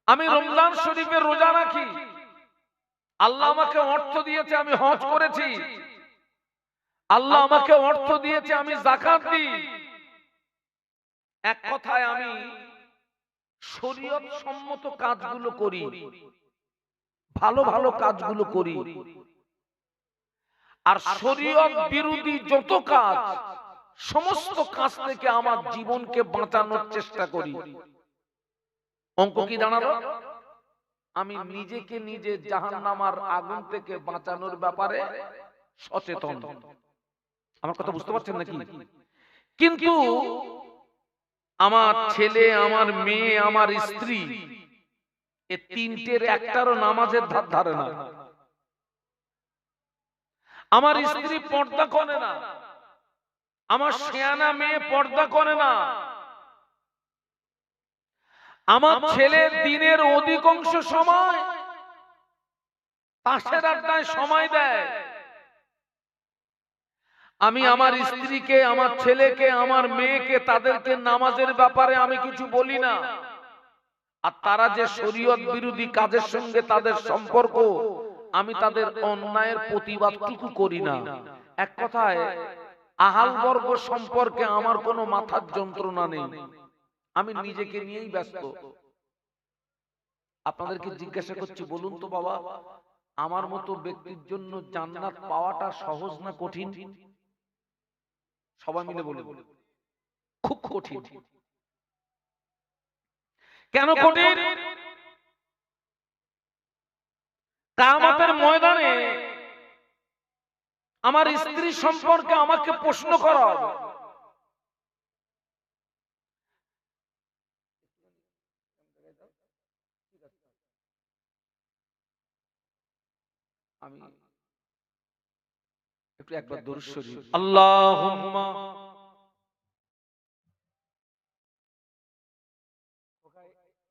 আমি রমজান শরীফে রোজা রাখি, আল্লাহ আমাকে অর্থ দিয়েছে, আমি হজ করেছি, আল্লাহ আমাকে অর্থ দিয়েছে, আমি যাকাত দিই। এক কথায় আমি শরীয়ত সম্মত কাজগুলো করি, ভালো ভালো কাজগুলো করি। আর শরীয়ত বিরোধী যত কাজ, সমস্ত কাজ থেকে আমার জীবনকে বাঁচানোর চেষ্টা করি। অঙ্ক কি দাঁড়ালো? আমি নিজেকে নিজে জাহান্নামের আগুন থেকে বাঁচানোর ব্যাপারে সচেতন। আমার কথা বুঝতে পারছেন নাকি? কিন্তু আমার ছেলে, আমার মেয়ে, আমার স্ত্রী, এই তিনটের একটারও নামাজের ধার ধারে না। আমার স্ত্রী পর্দা করে না, আমার শেয়ানা মেয়ে পর্দা করে না, আমার ছেলে দিনের অধিকাংশ সময় তাসের আড্ডায় সময় দেয়। আমি আমার স্ত্রীকে, আমার ছেলেকে, আমার মেয়েকে, তাদেরকে নামাজের ব্যাপারে আমি কিছু বলি না। আর তারা যে শরীয়ত বিরোধী কাজের সঙ্গে তাদের সম্পর্ক, আমি তাদের অন্যায়ের প্রতিবাদটুকু করি না। এক কথায় আহাল বর্গ সম্পর্কে আমার কোনো মাথার যন্ত্রণা নেই, আমি নিজেকে নিয়েই ব্যস্ত। আপনাদেরকে জিজ্ঞাসা করছি, বলুন তো বাবা, আমার মতো ব্যক্তির জন্য জান্নাত পাওয়াটা সহজ না কঠিন? সবাই মিলে বলুন। খুব কঠিন। কেন কঠিন? কিয়ামতের ময়দানে আমার স্ত্রী সম্পর্কে আমাকে প্রশ্ন করা হবে। আমি একটু একবার দরুদ শরীফ, আল্লাহুম্মা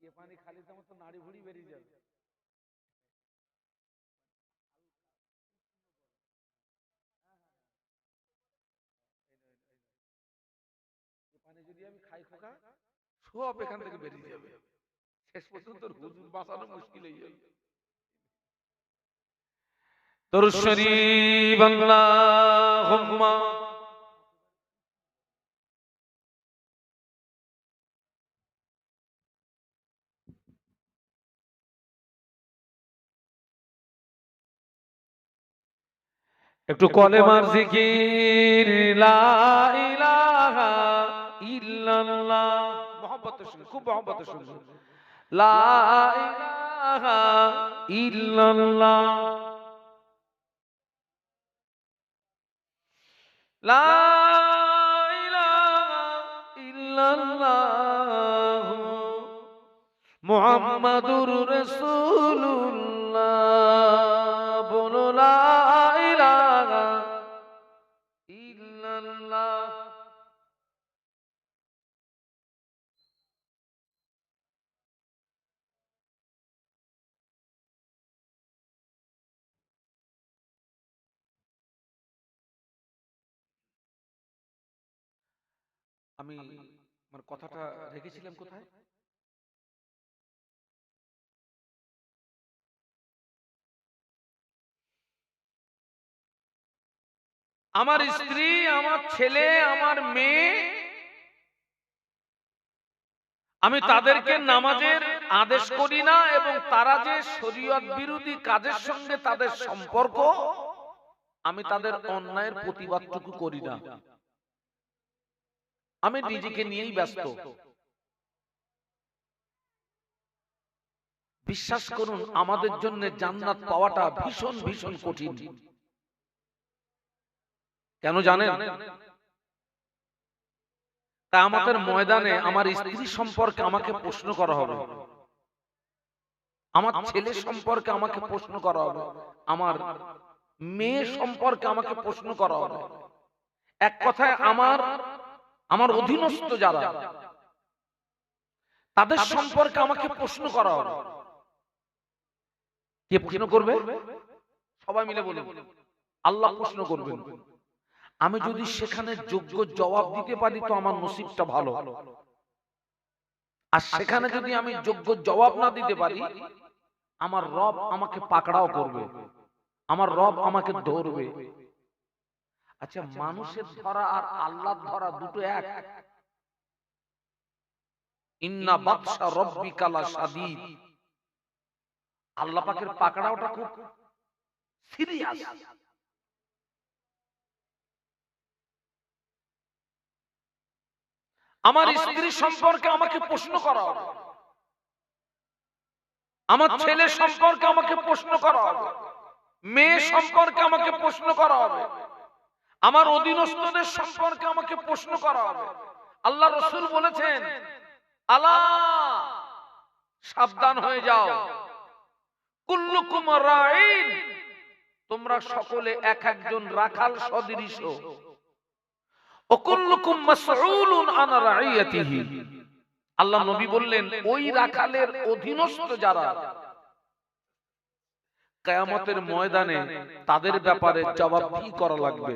ये पानी खाली तो मतलब नाड़ी भुड़ी बेरी जाए। ये पानी যদি আমি খাই খোকা, সব এখান থেকে বেরিয়ে যাবে, শেষ পর্যন্ত হুজুর বাঁচানো মুশকিল হয়ে যাবে। দরুদ শরীফ, আল্লাহুম্মা একটু কলেমার জিকির, লা ইলাহা ইল্লাল্লাহ, মহব্বতের সঙ্গে, খুব মহব্বতের সঙ্গে, লা ইলাহা ইল্লাল্লাহ, লা ইলাহা ইল্লাল্লাহ মুহাম্মাদুর রাসূলুল্লাহ, বলো লা ইলাহা ইল্লাল্লাহ। আমি আমার কথাটা রেখেছিলাম কোথায়? আমার স্ত্রী, আমার ছেলে, আমার মেয়ে, আমি তাদেরকে নামাজের আদেশ করি না, এবং তারা যে শরীয়ত বিরোধী কাজের সঙ্গে তাদের সম্পর্ক, আমি তাদের অন্যায়ের প্রতিবাদটুকু করি না। আমি নিজেকে নিয়েই ব্যস্ত। বিশ্বাস করুন, আমাদের জন্য জান্নাত পাওয়াটা ভীষণ ভীষণ কঠিন। কেন জানেন? কিয়ামতের ময়দানে আমার স্ত্রী সম্পর্কে আমাকে প্রশ্ন করা হবে, আমার ছেলে সম্পর্কে আমাকে প্রশ্ন করা হবে, আমার মেয়ে সম্পর্কে আমাকে প্রশ্ন করা হবে। এক কথায় আমার অধীনস্থ যারা, তাদের সম্পর্কে আমাকে প্রশ্ন করা হবে। কে প্রশ্ন করবে? সবাই মিলে বলুন। আল্লাহ প্রশ্ন করবেন। আমি যদি সেখানে যোগ্য জবাব দিতে পারি তো আমার নসিবটা ভালো, আর সেখানে যদি আমি যোগ্য জবাব না দিতে পারি, আমার রব আমাকে পাকড়াও করবে, আমার রব আমাকে ধরবে। আচ্ছা, মানুষের ধরা আর আল্লাহর ধরা দুটো এক? ইন্না বাতশা রাব্বিকা লাশাদীদ। আল্লাহ পাকের পাকড়াওটা খুব সিরিয়াস। আমার স্ত্রী সম্পর্কে আমাকে প্রশ্ন করা হবে, আমার ছেলে সম্পর্কে আমাকে প্রশ্ন করা হবে, মেয়ে সম্পর্কে আমাকে প্রশ্ন করা হবে, আমার অধীনস্থদের সম্পর্কে আমাকে প্রশ্ন করা হবে। আল্লাহ রাসূল বলেছেন, আলা, সাবধান হয়ে যাও, কুল্লুকুম রাঈন, তোমরা সকলে এক একজন রাখাল সদৃশ, ও কুল্লুকুম মাসউলুন আন রাঈয়াতিহি। আল্লাহ নবী বললেন, ওই রাখালের অধীনস্থ যারা, কিয়ামতের ময়দানে তাদের ব্যাপারে জবাবদিহি করা লাগবে।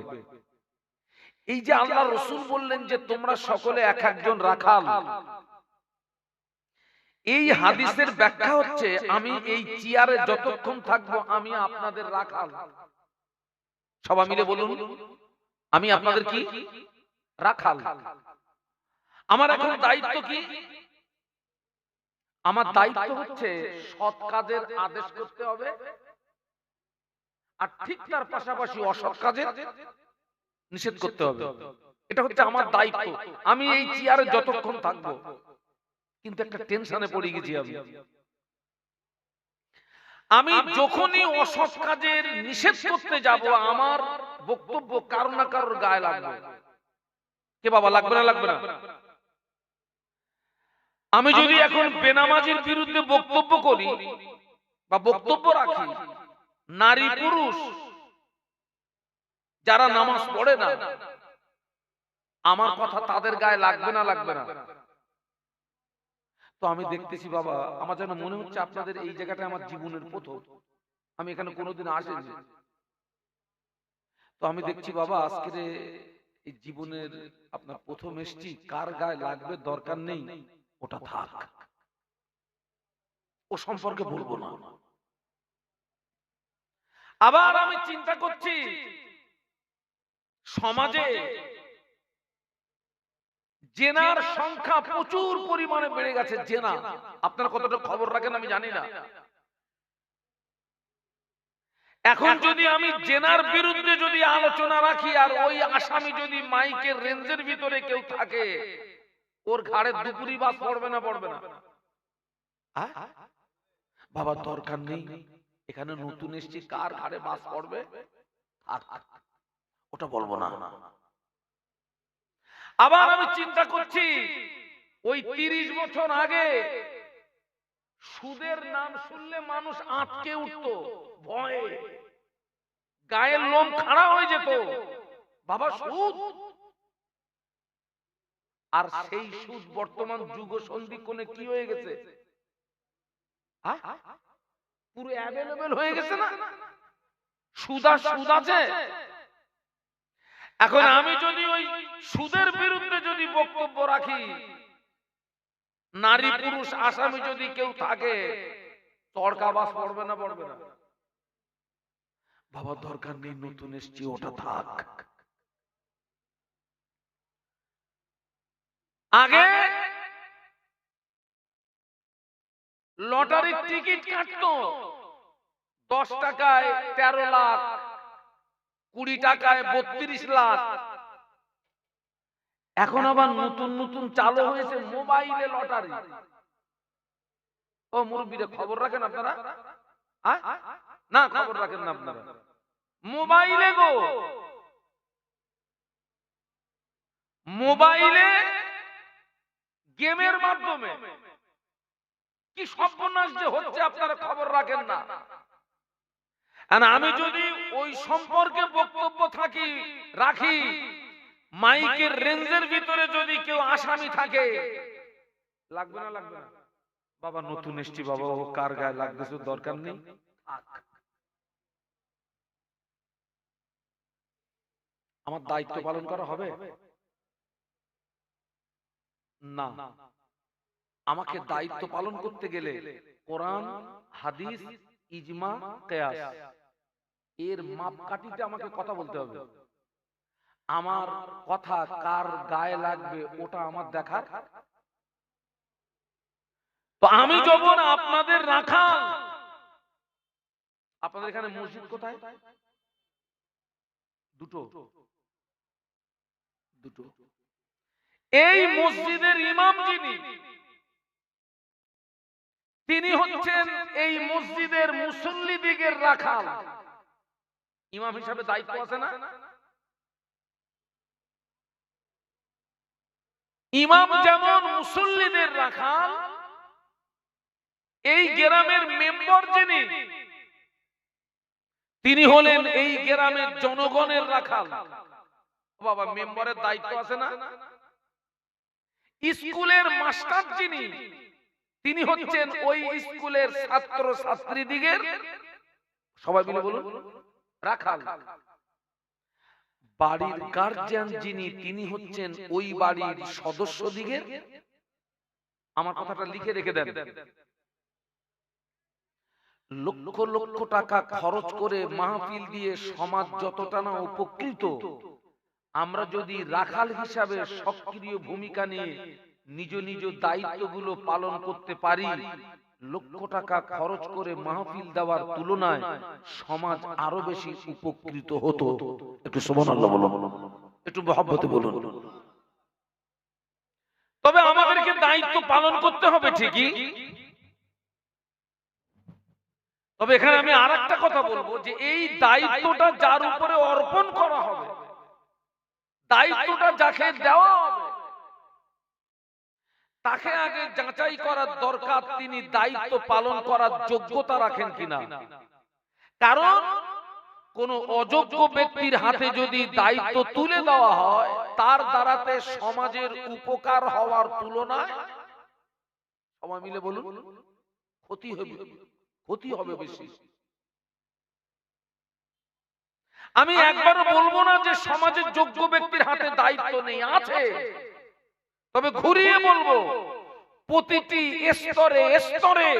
এই যে আল্লাহ রাসূল বললেন যে তোমরা সকলে এক একজন রাখাল, এই হাদিসের ব্যাখ্যা হচ্ছে আমি এই চেয়ারে যতক্ষণ থাকবো আমি আপনাদের রাখাল। সবাই মিলে বলুন, আমি আপনাদের কি? রাখাল। আমার এখন দায়িত্ব কি? আমার দায়িত্ব হচ্ছে সৎ কাজের আদেশ করতে হবে, আর ঠিক তার পাশাপাশি অসৎ কাজের নিষেধ করতে হবে। এটা হচ্ছে আমার দায়িত্ব, আমি এই চেয়ারে যতক্ষণ থাকবো। কিন্তু একটা টেনশনে পড়ে গেছি আমি যখনই অসৎ কাজের নিষেধ করতে যাব, আমার বক্তব্য কারো না কারোর গায়ে লাগবে। কে বাবা, লাগবে না? লাগবে না? আমি যদি এখন বেনামাজির বিরুদ্ধে বক্তব্য করি বা বক্তব্য রাখি, নারী পুরুষ যারা নামাজ পড়ে না, আমার কথা তাদের গায়ে লাগবে না? লাগবে না? তো আমি দেখতেছি বাবা, আমার যেন মনে হচ্ছে আপনাদের এই জায়গাটা আমার জীবনের প্রথম, আমি এখানে কোনোদিন আসিনি। তো আমি দেখছি বাবা, আজকের এই জীবনের আপনার প্রথম এসছি, কার গায়ে লাগবে দরকার নেই, ওটা থাক, ও সম্পর্কে বলবো না। আবার আমি চিন্তা করছি, সমাজে জেনার সংখ্যা প্রচুর পরিমাণে বেড়ে গেছে। জেনা, আপনারা কতটা খবর রাখেন আমি জানি না। এখন যদি আমি জেনার বিরুদ্ধে যদি আলোচনা রাখি, আর ওই আসামি যদি মাইকের রেঞ্জের ভিতরে কেউ থাকে, ওর ঘাড়ে দুপুরি বাস পড়বে না? পড়বে না? বাবা দরকার নেই, এখানে নতুন এসেছি, কার ঘাড়ে বাস পড়বে ওটা বলবো না। আবার আমি চিন্তা করছি, ওই 30 বছর আগে সুদের নাম শুনলে মানুষ আটকে উঠতো ভয়ে, গায়ের লোম খাড়া হয়ে যেত, বাবা সুদ। আর সেই সুদ বর্তমান যুগ সন্ধিক্ষণে কি হয়ে গেছে? পুরো অ্যাভেলেবল হয়ে গেছে না? সুদ আছে। এখন আমি যদি ওই সুদের বিরুদ্ধে যদি বক্তব্য রাখি, নারী পুরুষ আসামি যদি কেউ থাকে, তড়কা বাস পড়বে না? পড়বে না? বাবা দরকার নেই, নতুন এসছি, ওটা থাক। আগে লটারির টিকিট কাটতো 10 টাকায় 13 লাখ, 20 টাকায় 32 লাখ। এখন আবার নতুন নতুন চালু হয়েছে মোবাইলে লটারি। ও মুরব্বীরা খবর রাখেন আপনারা? না, খবর রাখেন না আপনারা? মোবাইলে গো, মোবাইলে গেমের মাধ্যমে কি সর্বনাশ যে হচ্ছে, আপনারা খবর রাখেন না। আমি যদি ওই সম্পর্কে বক্তব্য রাখি, মাইকের রেঞ্জের ভিতরে যদি কেউ আসামি থাকে, লাগবে না? লাগবে না? বাবা নতুন এসছি বাবা, ও কার গায়ে লাগতেছে দরকার নেই। আমার দায়িত্ব পালন করা হবে না? আমাকে দায়িত্ব পালন করতে গেলে কোরআন, হাদিস, ইজমা, কিয়াস এর মাপকাঠিতে আমাকে কথা বলতে হবে। আমার কথা কার গায়ে লাগবে ওটা আমার দেখার। তো আমি যখন আপনাদের রাখাল, আপনাদের এখানে মসজিদ কোথায়? দুটো। এই মসজিদের ইমাম যিনি, তিনি হচ্ছেন এই মসজিদের মুসল্লিদিগের রাখাল। ইমাম হিসাবে দায়িত্ব আছে না? ইমাম যেমন মুসল্লিদের রাখাল, এই গ্রামের মেম্বার যিনি, তিনি হলেন এই গ্রামের জনগণের রাখাল। বাবা, মেম্বারের দায়িত্ব আছে না? স্কুলের মাস্টার যিনি, তিনি হচ্ছেন ওই স্কুলের ছাত্র ছাত্রীদিগের, সবাই মিলে বলুন, রাখাল। বাড়ির গার্জিয়ান যিনি, তিনি হচ্ছেন ওই বাড়ির সদস্যদিগের। আমার কথাটা লিখে রেখে দেন। লক্ষ লক্ষ টাকা খরচ করে মাহফিল দিয়ে সমাজ যতটা না উপকৃত, আমরা যদি রাখাল হিসাবে সক্রিয় ভূমিকা নিয়ে নিজ নিজ দায়িত্বগুলো পালন করতে পারি, লক্ষ টাকা খরচ করে মাহফিল দেওয়ার তুলনায় সমাজ আরো বেশি উপকৃত হতো। একটু সুবহানাল্লাহ বলুন, একটু মহব্বতে বলুন। তবে আমাদেরকে দায়িত্ব পালন করতে হবে ঠিকই, তবে এখানে আমি আরেকটা কথা বলবো যে এই দায়িত্বটা যার উপরে অর্পণ করা হবে, দায়িত্বটা যাকে দেওয়া হবে, তাকে আগে যাচাই করার দরকার তিনি দায়িত্ব পালন করার যোগ্যতা রাখেন কিনা। কারণ কোন অযোগ্য ব্যক্তির হাতে যদি দায়িত্ব তুলে দেওয়া হয়, তার দ্বারাতে সমাজের উপকার হওয়ার তুলনায়, সবাই মিলে বলুন, ক্ষতি হবে বেশি। আমি একবারও বলবো না যে সমাজের যোগ্য ব্যক্তির হাতে দায়িত্ব নেই, আছে। তবে ঘুরিয়ে বলবো, প্রতিটি স্তরে স্তরে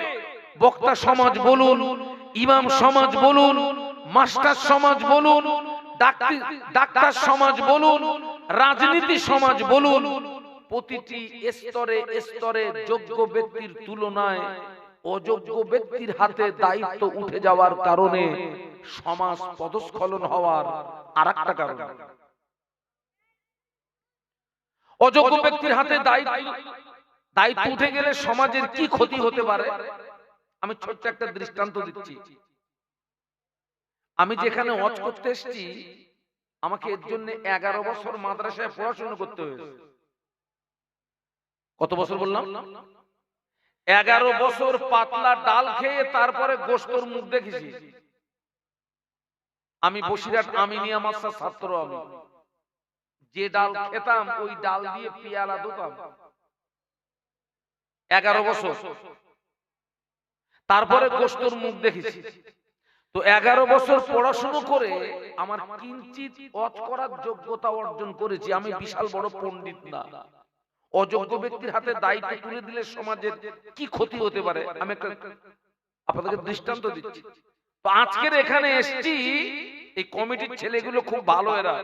বক্তা সমাজ বলুন, ইমাম সমাজ বলুন, মাস্টার সমাজ বলুন, ডাক্তার সমাজ বলুন, রাজনীতি সমাজ বলুন, প্রতিটি স্তরে স্তরে যোগ্য ব্যক্তির তুলনায় অযোগ্য ব্যক্তির হাতে দায়িত্ব উঠে যাওয়ার কারণে সমাজ পদস্খলন হওয়ার আরেকটা কারণ। অযোগ্য ব্যক্তির হাতে দায়িত্ব উঠে গেলে সমাজের কি ক্ষতি হতে পারে, আমি ছোট্ট একটা দৃষ্টান্ত দিচ্ছি। আমি যেখানে ওয়াজ করতে এসেছি, আমাকে এর জন্য 11 বছর মাদ্রাসায় পড়াশোনা করতে হয়েছে। কত বছর বললাম? 11 বছর পাতলা ডাল খেয়ে তারপরে গোশতর মুখ দেখেছি। আমি বসিরহাট আমিনিয়া মাদ্রাসার ছাত্র। আমি যে ডাল খেতাম ওই ডাল দিয়ে পেয়ালা ধুতাম। 11 বছর, তারপরে গোশতর মুখ দেখেছি। তো 11 বছর পড়াশোনা করে আমার কিঞ্চিত ওয়াজ করার যোগ্যতা অর্জন করেছি। আমি বিশাল বড় পণ্ডিত না। অযোগ্য ব্যক্তির হাতে দায়িত্ব তুলে দিলে সমাজের কি ক্ষতি হতে পারে, আমি একটা আপনাদেরকে দৃষ্টান্ত দিচ্ছি। তো আজকের এখানে এসেছি, এই কমিটির ছেলেগুলো খুব ভালো। এরা,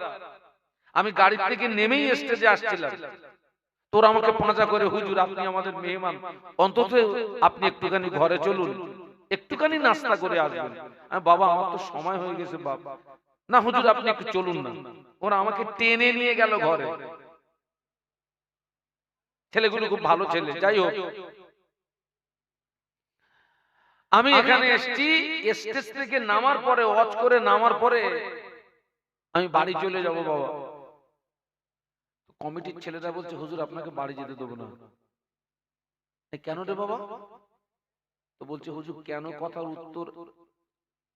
আমি গাড়ি থেকে নেমেই স্টেজে আসছিলাম, তোরা আমাকে পাঁজা করে, হুজুর আপনি আমাদের মেহমান, অন্তত আপনি একটুখানি ঘরে চলুন, একটুখানি নাস্তা করে আসবেন। বাবা আমার তো সময় হয়ে গেছে বাবা। না হুজুর আপনি একটু চলুন না। ওরা আমাকে টেনে নিয়ে গেল ঘরে। ছেলেগুলো খুব ভালো ছেলে। যাই হোক, আমি এখানে এসেছি, স্টেজ থেকে নামার পরে, ওয়াজ করে নামার পরে আমি বাড়ি চলে যাব বাবা। কমিটির ছেলেরা বলছে হুজুর আপনাকে বাড়ি যেতে দেবো না। কেন রে বাবা? তো বলছে হুজুর কেন, কথার উত্তর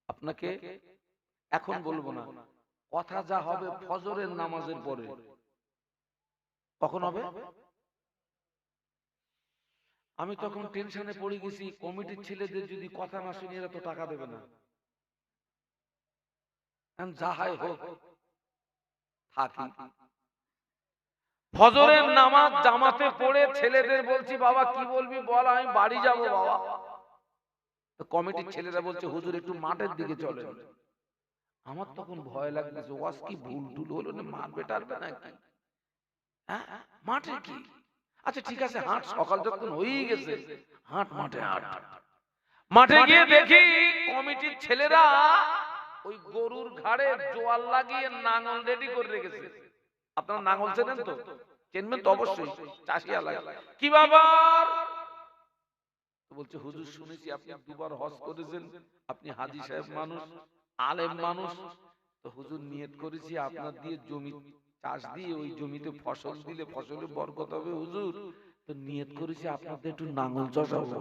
আপনাকে এখন বলবো না, কথা যা হবে ফজরের নামাজের পরে। কখন হবে? আমি তখন টেনশনে পড়ে গেছি, কমিটির ছেলেদের যদি কথা না শুনি এরা তো টাকা দেবে না। যা হয় হোক, থাকি। ফজরের নামাজ জামাতে পড়ে ছেলেদের বলছি বাবা কি বলবি বল, আমি বাড়ি যাব বাবা। তো কমিটির ছেলেরা বলছে হুজুর একটু মাঠের দিকে চলেন। আমার তখন ভয় লাগতেছে, ওয়াজ কি ভুল টুল হলো না, মারবে টারবে নাকি? হ্যাঁ, মাঠে কি? আচ্ছা ঠিক আছে হাঁট, সকাল যখন হয়েই গেছে হাঁট, মাঠে হাঁট। মাঠে গিয়ে দেখি কমিটির ছেলেরা ওই গরুর ঘাড়ে জোয়াল লাগিয়ে নাঙল রেডি করে রেখেছে। আপনারা নাঙল চেনেন তো? চেনবেন তো অবশ্যই, চাষিয়া লাগে। কি ব্যাপার? বলছে হুজুর শুনেছি আপনি দুবার হজ করেছেন, আপনি হাজী সাহেব মানুষ, আলেম মানুষ, তো হুজুর নিয়ত করেছি আপনার দিয়ে জমি চাষ দিয়ে ওই জমিতে ফসল দিলে ফসলে বরকত হবে হুজুর, তো নিয়ত করেছি আপনাদের একটু নাঙল চষাবো।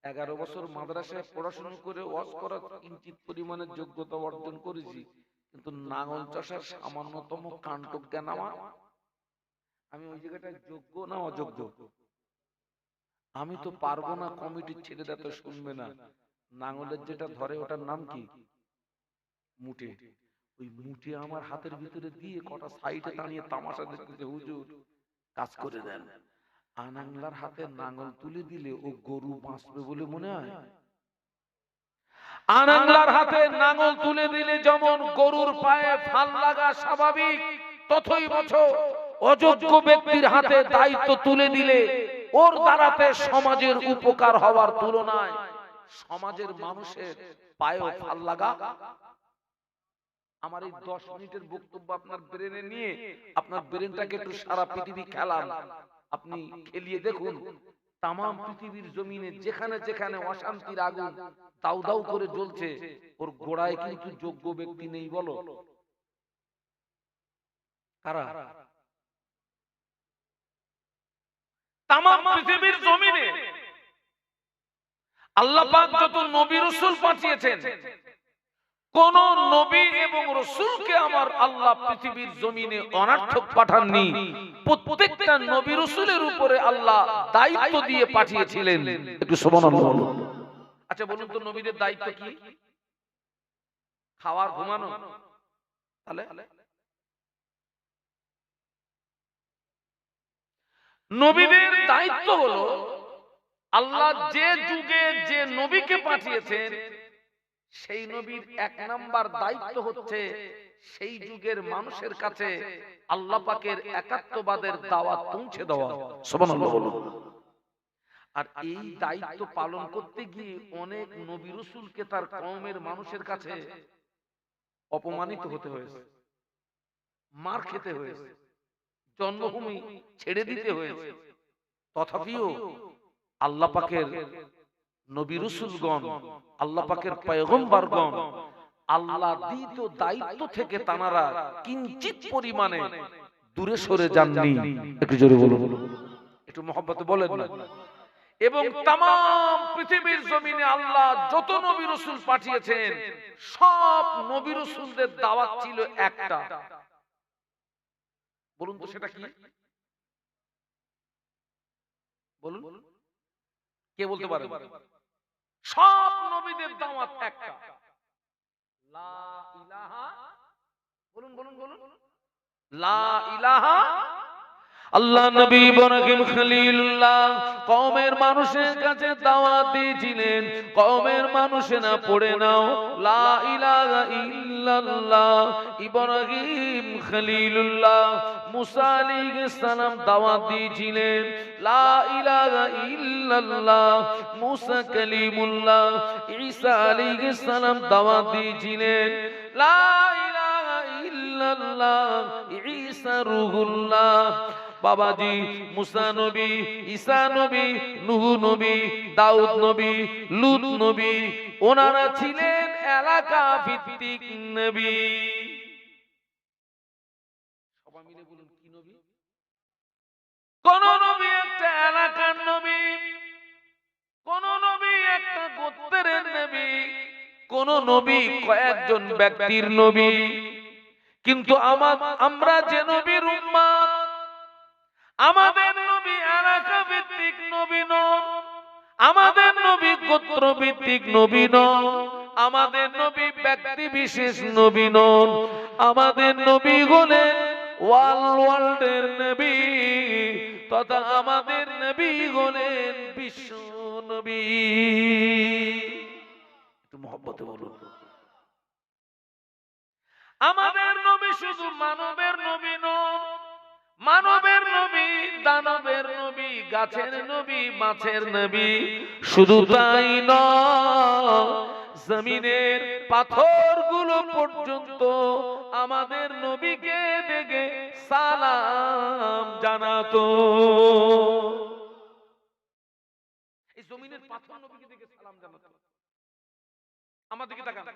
11 বছর মাদ্রাসায় পড়াশোনা করে ওয়াজ করার কিঞ্চিত পরিমাণের যোগ্যতা অর্জন করেছি, কিন্তু নাঙল চষার সামান্যতম কাণ্ড জ্ঞান আমার, আমি ওই জায়গাটায় যোগ্য না অযোগ্য? আমি তো পারবো না, কমিটির ছেলেরা তো শুনবে না। নাঙলের যেটা ধরে ওটার নাম কি? মুঠে। ওই মুঠে আমার হাতের ভিতরে দিয়ে কটা সাইডে দাঁড়িয়ে তামাশা দেখতেছে, হুজুর কাজ করে দেন। আনাংলার হাতে নাঙল তুলে দিলে ও গরু বাঁচবে বলে মনে হয়? আনাংলার হাতে নাঙল তুলে দিলে যেমন গরুর পায়ে ফাল লাগা স্বাভাবিক, ততই বছর অযোগ্য ব্যক্তির হাতে দায়িত্ব তুলে দিলে ওর দ্বারাতে সমাজের উপকার হওয়ার তুলনায় সমাজের মানুষের পায়ে ফাল লাগা। আমার এই 10 মিনিটের বক্তব্য আপনার ব্রেনে নিয়ে আপনার ব্রেনটাকে একটু সারা পৃথিবী খেলান, আপনি খেলিয়ে দেখুন। তাম পৃথিবীর জমিনে যেখানে যেখানে অশান্তির আগুন দাউ দাউ করে জ্বলছে, ওর গোড়ায় কিন্তু যোগ্য ব্যক্তি নেই। বলো কারা? তাম পৃথিবীর জমিনে আল্লাহ পাক যত নবী রাসূল পাঠিয়েছেন, কোন নবী এবং রাসূলকে আমার আল্লাহ পৃথিবীর জমিনে অনার্থক পাঠাননি। প্রত্যেকটা নবী রাসূলের উপরে আল্লাহ দায়িত্ব দিয়ে পাঠিয়েছিলেন। একটু সুবহানাল্লাহ বলুন। আচ্ছা বলুন তো নবীদের দায়িত্ব কি? খাওয়ার, ঘুমানো? তাহলে নবীদের দায়িত্ব হলো আল্লাহ যে যুগে যে নবীকে পাঠিয়েছেন সেই নবীর 1 নাম্বার দায়িত্ব হচ্ছে সেই যুগের মানুষের কাছে আল্লাহ পাকের একাত্মবাদের দাওয়াত পৌঁছে দেওয়া। সুবহানাল্লাহ বলুন। আর এই দায়িত্ব পালন করতে গিয়ে অনেক নবী রাসূলকে তার কওমের মানুষের কাছে অপমানিত হতে হয়েছে, মার খেতে হয়েছে, জন্মভূমি ছেড়ে দিতে হয়েছে। তথাপিও আল্লাহ পাকের নবী রাসূলগণ, আল্লাহ পাকের পয়গম্বরগণ আল্লাহ দিত দায়িত্ব থেকে তানারা কিঞ্চিত পরিমাণে দূরে সরে যাননি। একটু জোরে বলুন, একটু মহব্বতে বলেন না। এবং तमाम পৃথিবীর জমিনে আল্লাহ যত নবী রাসূল পাঠিয়েছেন সব নবী রাসূলদের দাওয়াত ছিল একটা। বলুন তো সেটা কি? বলুন, কে বলতে পারে? সব নবীদের দাওয়াত একটা, লা ইলাহা, বলুন বলুন বলুন, লা ইলাহা। আল্লাহ নবী ইব্রাহিম খলিলুল্লাহ কওমের মানুষের কাছে দাওয়াত দিয়েছিলেন, কওমের মানুষেরা পড়ে নাও লা ইলাহা ইল্লাল্লাহ। ইব্রাহিম খলিলুল্লাহ মুসা আলাইহিস সালাম দাওয়াত দিয়েছিলেন লা ইলাহা ইল্লাল্লাহ। মুসা কালিমুল্লাহ ঈসা আলাইহিস সালাম দাওয়াত দিয়েছিলেন লা ইলাহা ইল্লাল্লাহ। ঈসা রূহুল্লাহ। বাবাজি মুসা নবী, ঈসা নবী, নূহ নবী, দাউদ নবী, লূত নবী, ওনারা ছিলেন এলাকা ভিত্তিক নবী। সবাই মিলে বলুন কি নবী? কোন নবী একটা এলাকার নবী, কোন নবী একটা গোত্রের নবী, কোন নবী কয়েকজন ব্যক্তির নবী। কিন্তু আমরা যে নবীর উম্মত, আমাদের নবী এলাকা ভিত্তিক নবী নন, আমাদের নবী গোত্র ভিত্তিক নবী নন, আমাদের নবী ব্যক্তি বিশেষ নবী নন, আমাদের নবী হলেন ওয়ার্ল্ডের নবী তথা আমাদের নবী হলেন বিশ্ব নবী। একটু মহব্বতে বলুন। আমাদের নবী শুধু মানবের নবী নন, মানবের নবী, দানবের নবী, গাছের নবী, মাছের নবী। শুধু তাই নয়, জমিনের পাথরগুলো পর্যন্ত আমাদের নবীকে দেখে সালাম জানাতো। এই জমিনের পাথর নবীকে দেখে সালাম জানাতো। আমাদেরকে তাকান,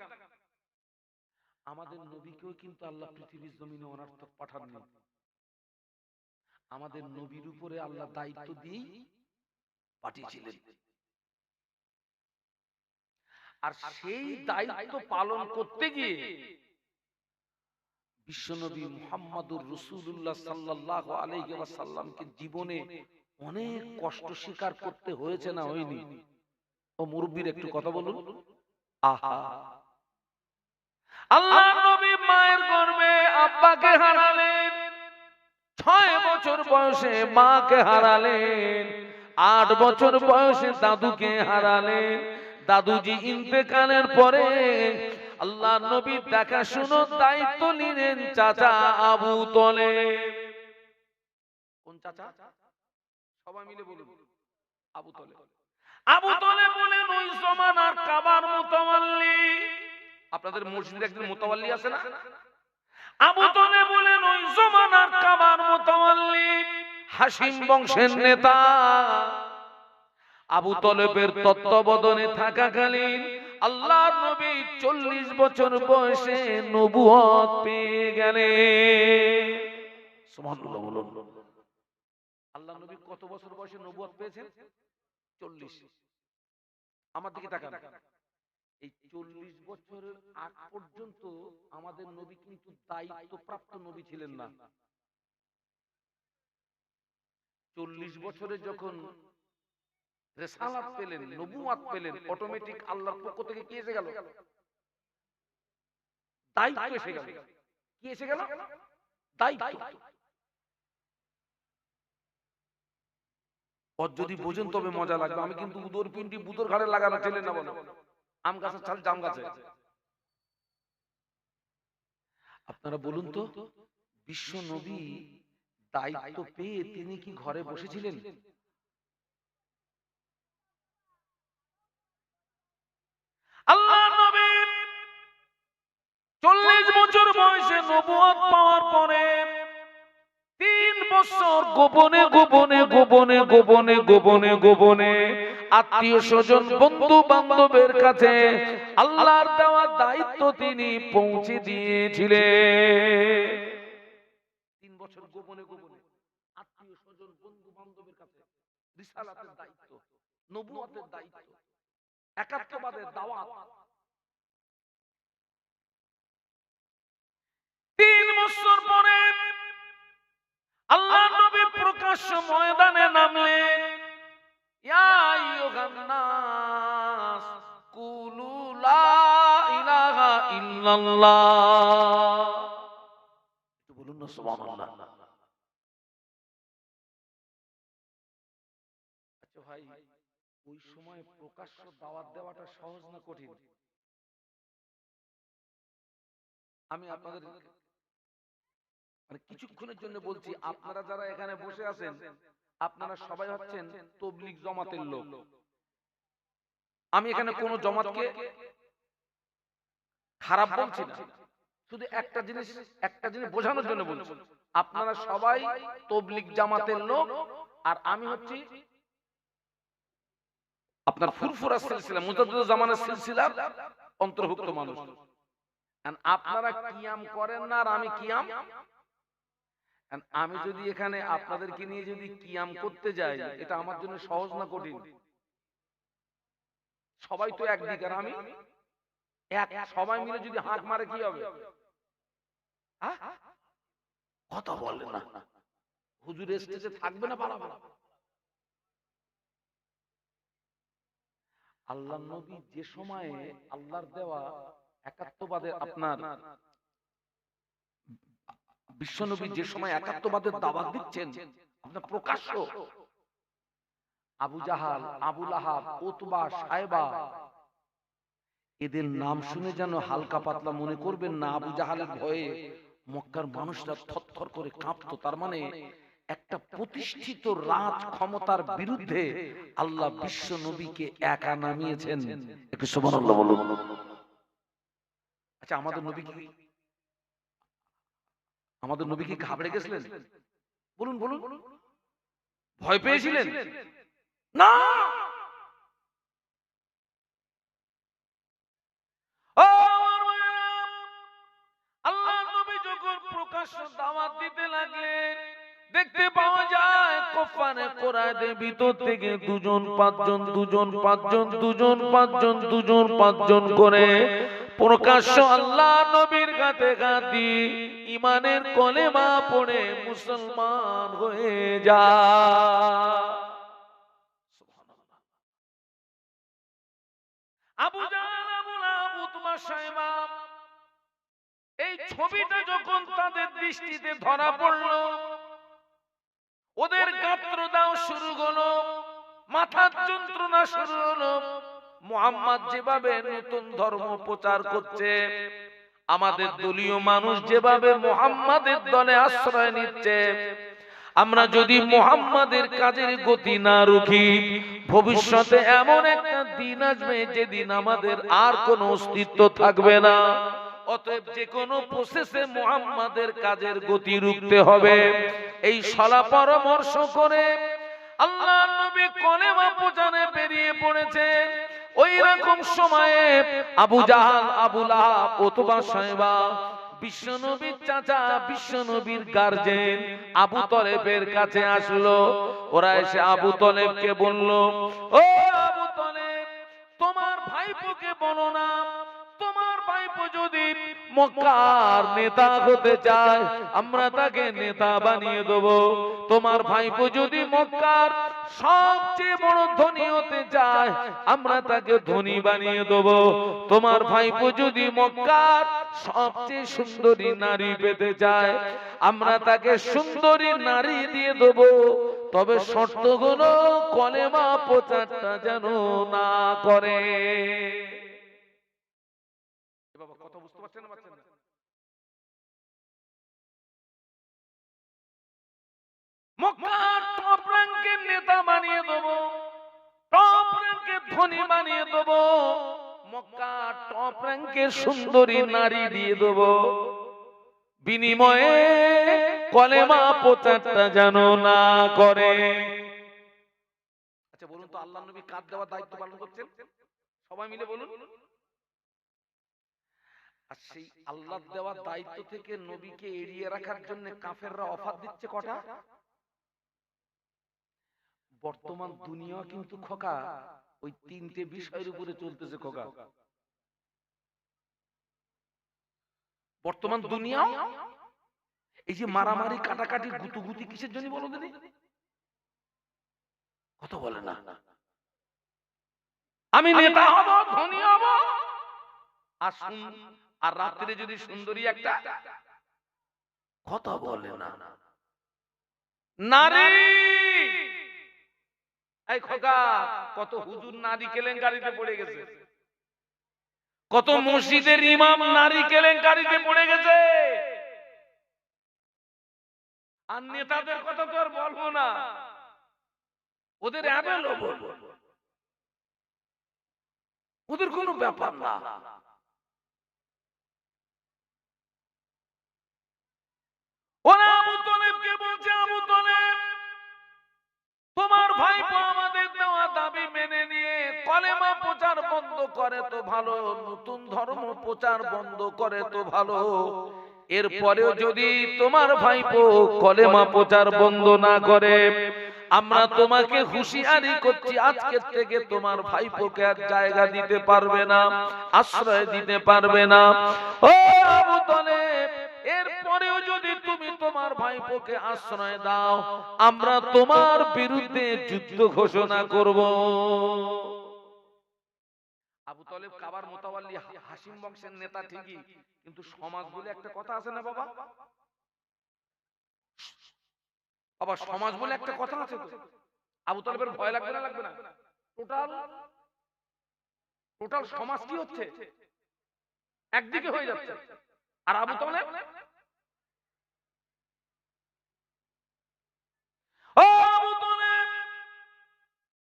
আমাদের নবীকেও কিন্তু আল্লাহ পৃথিবীর জমিনে অনর্থক পাঠাননি। আমাদের নবীর উপরে আল্লাহ দায়িত্ব দিয়ে পাঠিয়েছিলেন। আর সেই দায়িত্ব পালন করতে গিয়ে বিশ্বনবী মুহাম্মদুর রাসূলুল্লাহ সাল্লাল্লাহু আলাইহি ওয়াসাল্লামকে জীবনে অনেক কষ্ট স্বীকার করতে হয়েছে না হয়নি? ও মুরব্বির একটু কথা বলুন। আহা, আল্লাহর নবী মায়ের গর্ভে আব্বাকে হারালেন, 6 বছর বয়সে মাকে হারালেন, 8 বছর বয়সে দাদুকে হারালেন। দাদুজি ইন্তেকালের পরে আল্লাহর নবী দেখাশোনার দায়িত্ব নিলেন চাচা আবু তলেব। কোন চাচা? সবাই মিলে বলুন। আবু তলেব। আবু তলেব বলেন ওই জমানার কাবার মুতাওয়াল্লি। আপনাদের মসজিদে একজন মুতাওয়াল্লি আছে না? আবু তলেব বলেন ওই জমানার কাবার মুতাওয়াল্লি, হাশিম বংশের নেতা। আবু তলেবের তত্ত্বাবধানে থাকাকালীন আল্লাহর নবী 40 বছর বয়সে নবুয়ত পেয়ে গেলেন। সুবহানাল্লাহ বলুন। আল্লাহর নবী কত বছর বয়সে নবুয়ত পেয়েছেন? 40। আমার দিকে তাকান, এই 40 বছরের আগ পর্যন্ত আমাদের নবী কিন্তু দায়িত্বপ্রাপ্ত নবী ছিলেন না। 40 বছরে যখন রিসালাত পেলেন, নবুয়ত পেলেন, অটোমেটিক আল্লাহর পক্ষ থেকে কি এসে গেল? দায়িত্ব এসে গেল। কি এসে গেল? দায়িত্ব। ওর যদি বোঝেন তবে মজা লাগবে। আমি কিন্তু উদর পিন্ডি বুদর ঘাড়ে লাগানো ছেলে না, বলো আম গাছের ছাল জাম গাছে। আপনারা বলুন তো, বিশ্ব নবী দায়িত্ব পেয়ে তিনি কি ঘরে বসেছিলেন? আল্লাহর নবী 40 বছর বয়সে নবুয়ত পাওয়ার পরে 3 বছর গোপনে গোপনে গোপনে গোপনে গোপনে গোপনে আত্মীয় স্বজন বন্ধু বান্ধবের কাছে আল্লাহর দেওয়া দায়িত্ব তিনি পৌঁছে দিয়েছিলেন। 3 বছর গোপনে গোপনে আত্মীয় স্বজন বন্ধু বান্ধবের কাছে রিসালাতের দায়িত্ব, নবুয়তের দায়িত্ব, একাত্মবাদের দাওয়াত। 3 বছর পরে আল্লাহর নবী প্রকাশ্য ময়দানে নামলেন। ইয়া আইয়ুহান নাস কুলু লা ইলাহা ইল্লাল্লাহ। একটু বলুন না সুবহানাল্লাহ। আচ্ছা ভাই, ওই সময় প্রকাশ্য দাওয়াত দেওয়াটা সহজ না কঠিন? আমি আপনাদের মানে কিছুক্ষণের জন্য বলছি, আপনারা যারা এখানে বসে আছেন আপনারা সবাই হচ্ছেন তাবলীগ জামাতের লোক। আমি এখানে কোন জামাতকে খারাপ বলছি না, শুধু একটা জিনিস বোঝানোর জন্য বলছি। আপনারা সবাই তাবলীগ জামাতের লোক, আর আমি হচ্ছি আপনার ফুরফুরা সিলসিলা মুজাদ্দিদ জামানের সিলসিলার অন্তর্ভুক্ত মানুষ। আপনারা কিয়াম করেন না আর আমি কিয়াম। আমি যদি এখানে আপনাদেরকে নিয়ে যদি কিয়াম করতে যাই, এটা আমার জন্য সহজ না কঠিন? সবাই তো একদিকে, আর আমি এক। সবাই মিলে যদি হাত মারে কি হবে? কথা বলে না, হুজুর স্টেজে থাকবে না পালাবে। আল্লাহর নবী যে সময়ে আল্লাহর দেওয়া একাত্মবাদের আপনার বিশ্বনবী যে সময় একাত্মবাদের দাওয়াত দিচ্ছেন, আপনার প্রকাশ্য, আবু জাহাল, আবু লাহাব, উতবা, সায়বা, এদের নাম শুনে যেন হালকা পাতলা মনে করবেন না আবু জাহালের ভয়ে মক্কার মানুষরা থরথর করে কাঁপতো। তার মানে একটা প্রতিষ্ঠিত রাজ ক্ষমতার বিরুদ্ধে আল্লাহ বিশ্ব নবীকে একা নামিয়েছেন। একটু সুবহানাল্লাহ বলুন। আচ্ছা, আমাদের নবী কি ঘাবড়ে গেছিলেন? বলুন বলুন। ভয় পেয়েছিলেন? না। ও আমার ভাইরা, আল্লাহর নবী যখন প্রকাশ্য দাওয়াত দিতে লাগলেন, দেখতে পাওয়া যায় কুফারে কুরাইদের ভিতর থেকে দুজন পাঁচজন করে প্রকাশ্য আল্লাহর নবীর কাছে গাদি ঈমানের কলেমা পড়ে মুসলমান হয়ে যায়। সুবহানাল্লাহ। আবু জাহল, আবু লাহাব, উতবা, সায়বা, এই ছবিটা যখন তাদের দৃষ্টিতে ধরা পড়ল, ওদের গাত্র দাও শুরু হলো, মাথার যন্ত্রণা শুরু হলো। মুহাম্মদ যেভাবে নতুন ধর্ম প্রচার করছে, আমাদের দলীয় মানুষ যেভাবে মুহাম্মাদের দলে আশ্রয় নিচ্ছে, আমরা যদি মুহাম্মাদের কাজের গতি না রুখি, ভবিষ্যতে এমন একটা দিন আসবে যেদিন আমাদের আর কোনো অস্তিত্ব থাকবে না। অতএব যে কোনো প্রসেসে মুহাম্মাদের কাজের গতি রুখতে হবে। এই সলা পরামর্শ করে আল্লাহর নবী কলেমা প্রচারে বেরিয়ে পড়েছেন। ওই রকম সময়ে আবু জাহাল, আবু লাহাব, উতবা, সায়বা বিশ্বনবীর চাচা, বিশ্বনবীর গার্জেন আবু তলেবের কাছে আসলো। ওরা এসে আবু তলেবকে বলল, ও আবু তলেব, তোমার ভাইপোকে বলো না, তোমার ভাইপো যদি মক্কার নেতা হতে চায় আমরা তাকে নেতা বানিয়ে দেব। তোমার ভাইপো যদি মক্কার সবচেয়ে বড় ধনী হতে চায় আমরা তাকে ধনী বানিয়ে দেব। তোমার ভাইপো যদি মক্কার সবচেয়ে সুন্দরী নারী পেতে চায় আমরা তাকে সুন্দরী নারী দিয়ে দেব। তবে শর্ত হলো কলেমা প্রচারটা যেন না করে। বাবা, কথা বুঝতে পারছেন না? মক্কার টপ র্যাঙ্কের নেতা বানিয়ে দেব, টপ র্যাঙ্কের ধনী বানিয়ে দেব, মক্কার টপ র্যাঙ্কের সুন্দরী নারী দিয়ে দেব, বিনিময়ে কলেমা প্রচারটা যেন না করে। আচ্ছা বলুন তো, আল্লাহর নবী কার দেওয়া দায়িত্ব পালন করছেন? সবাই মিলে বলুন। আর সেই আল্লাহর দেওয়া দায়িত্ব থেকে নবীকে এড়িয়ে রাখার জন্য কাফেররা অফার দিচ্ছে কটা? বর্তমান দুনিয়া কিন্তু খোকা ওই তিনটে বিষয়ের উপরে চলতেছে খোকা। বর্তমান দুনিয়া এই যে মারামারি, কাটাকাটি, গুতুগুতি কিসের জন্য বলো দিদি? কথা বলে না। আমি নেতা হব, ধনী হব, আর রাত্রে যদি সুন্দরী একটা, কথা বলে না। নারী, এই খোকা, কত হুজুর নারী কেলেঙ্কারিতে পড়ে গেছে, কত মসজিদের ইমাম নারী কেলেঙ্কারিতে পড়ে গেছে। আর নেতাদের কথা তো আর বলবো না, ওদের অ্যাভেলেবল, ওদের কোনো ব্যাপার না। ওরা আবু তলেবকে বলছে, আবু তলেব, তোমার ভাইপো আমাদের দেওয়া দাবি মেনে নিয়ে কলেমা প্রচার বন্ধ করে তো ভালো, নতুন ধর্ম প্রচার বন্ধ করে তো ভালো। এরপরেও যদি তোমার ভাইপো কলেমা প্রচার বন্ধ না করে আমরা তোমাকে হুঁশিয়ারি করছি, আজকের থেকে তোমার ভাইপোকে আর জায়গা দিতে পারবে না, আশ্রয় দিতে পারবে না। ও আবু তলেব, এরপরেও যদি তুমি তোমার ভাইপোকে আশ্রয় দাও আমরা তোমার বিরুদ্ধে যুদ্ধ ঘোষণা করব। আবু তলেব কাবার মুতাওয়াল্লি হাশিম বংশের নেতা ঠিকই, কিন্তু সমাজ বলে একটা কথা আছে না বাবা, আবার সমাজ বলে একটা কথা আছে তো, আবু তালেবের ভয় লাগবে না? লাগবে না? টোটাল টোটাল সমাজ কি হচ্ছে, একদিকে হয়ে যাচ্ছে। আর আবু তালেব, ও আবু তালেব,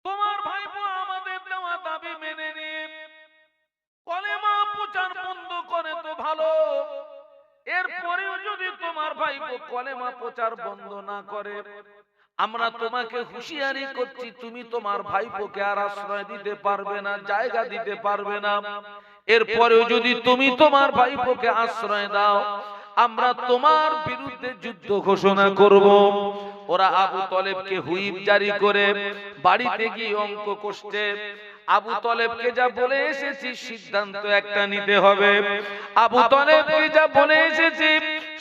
তোমার ভাইপো আমাদের দেওয়া দাবি মেনে নিয়ে কলেমা প্রচার বন্ধ করে তো ভালো, এরপরেও যদি তোমার ভাইপো কলেমা প্রচার বন্ধ না করে, আমরা তোমাকে হুঁশিয়ারি করছি, তুমি তোমার ভাইপোকে আর আশ্রয় দিতে পারবে না, জায়গা দিতে পারবে না। এরপরেও যদি তুমি তোমার ভাইপোকে আশ্রয় দাও, আমরা তোমার বিরুদ্ধে যুদ্ধ ঘোষণা করব। ওরা আবু তালেবকে হুইপ জারি করে বাড়িতে গিয়ে অঙ্ক কষছে। আবু তালেবকে যা বলে এসেছি সিদ্ধান্ত একটা নিতে হবে, আবু তালেবকে যা বলে এসেছি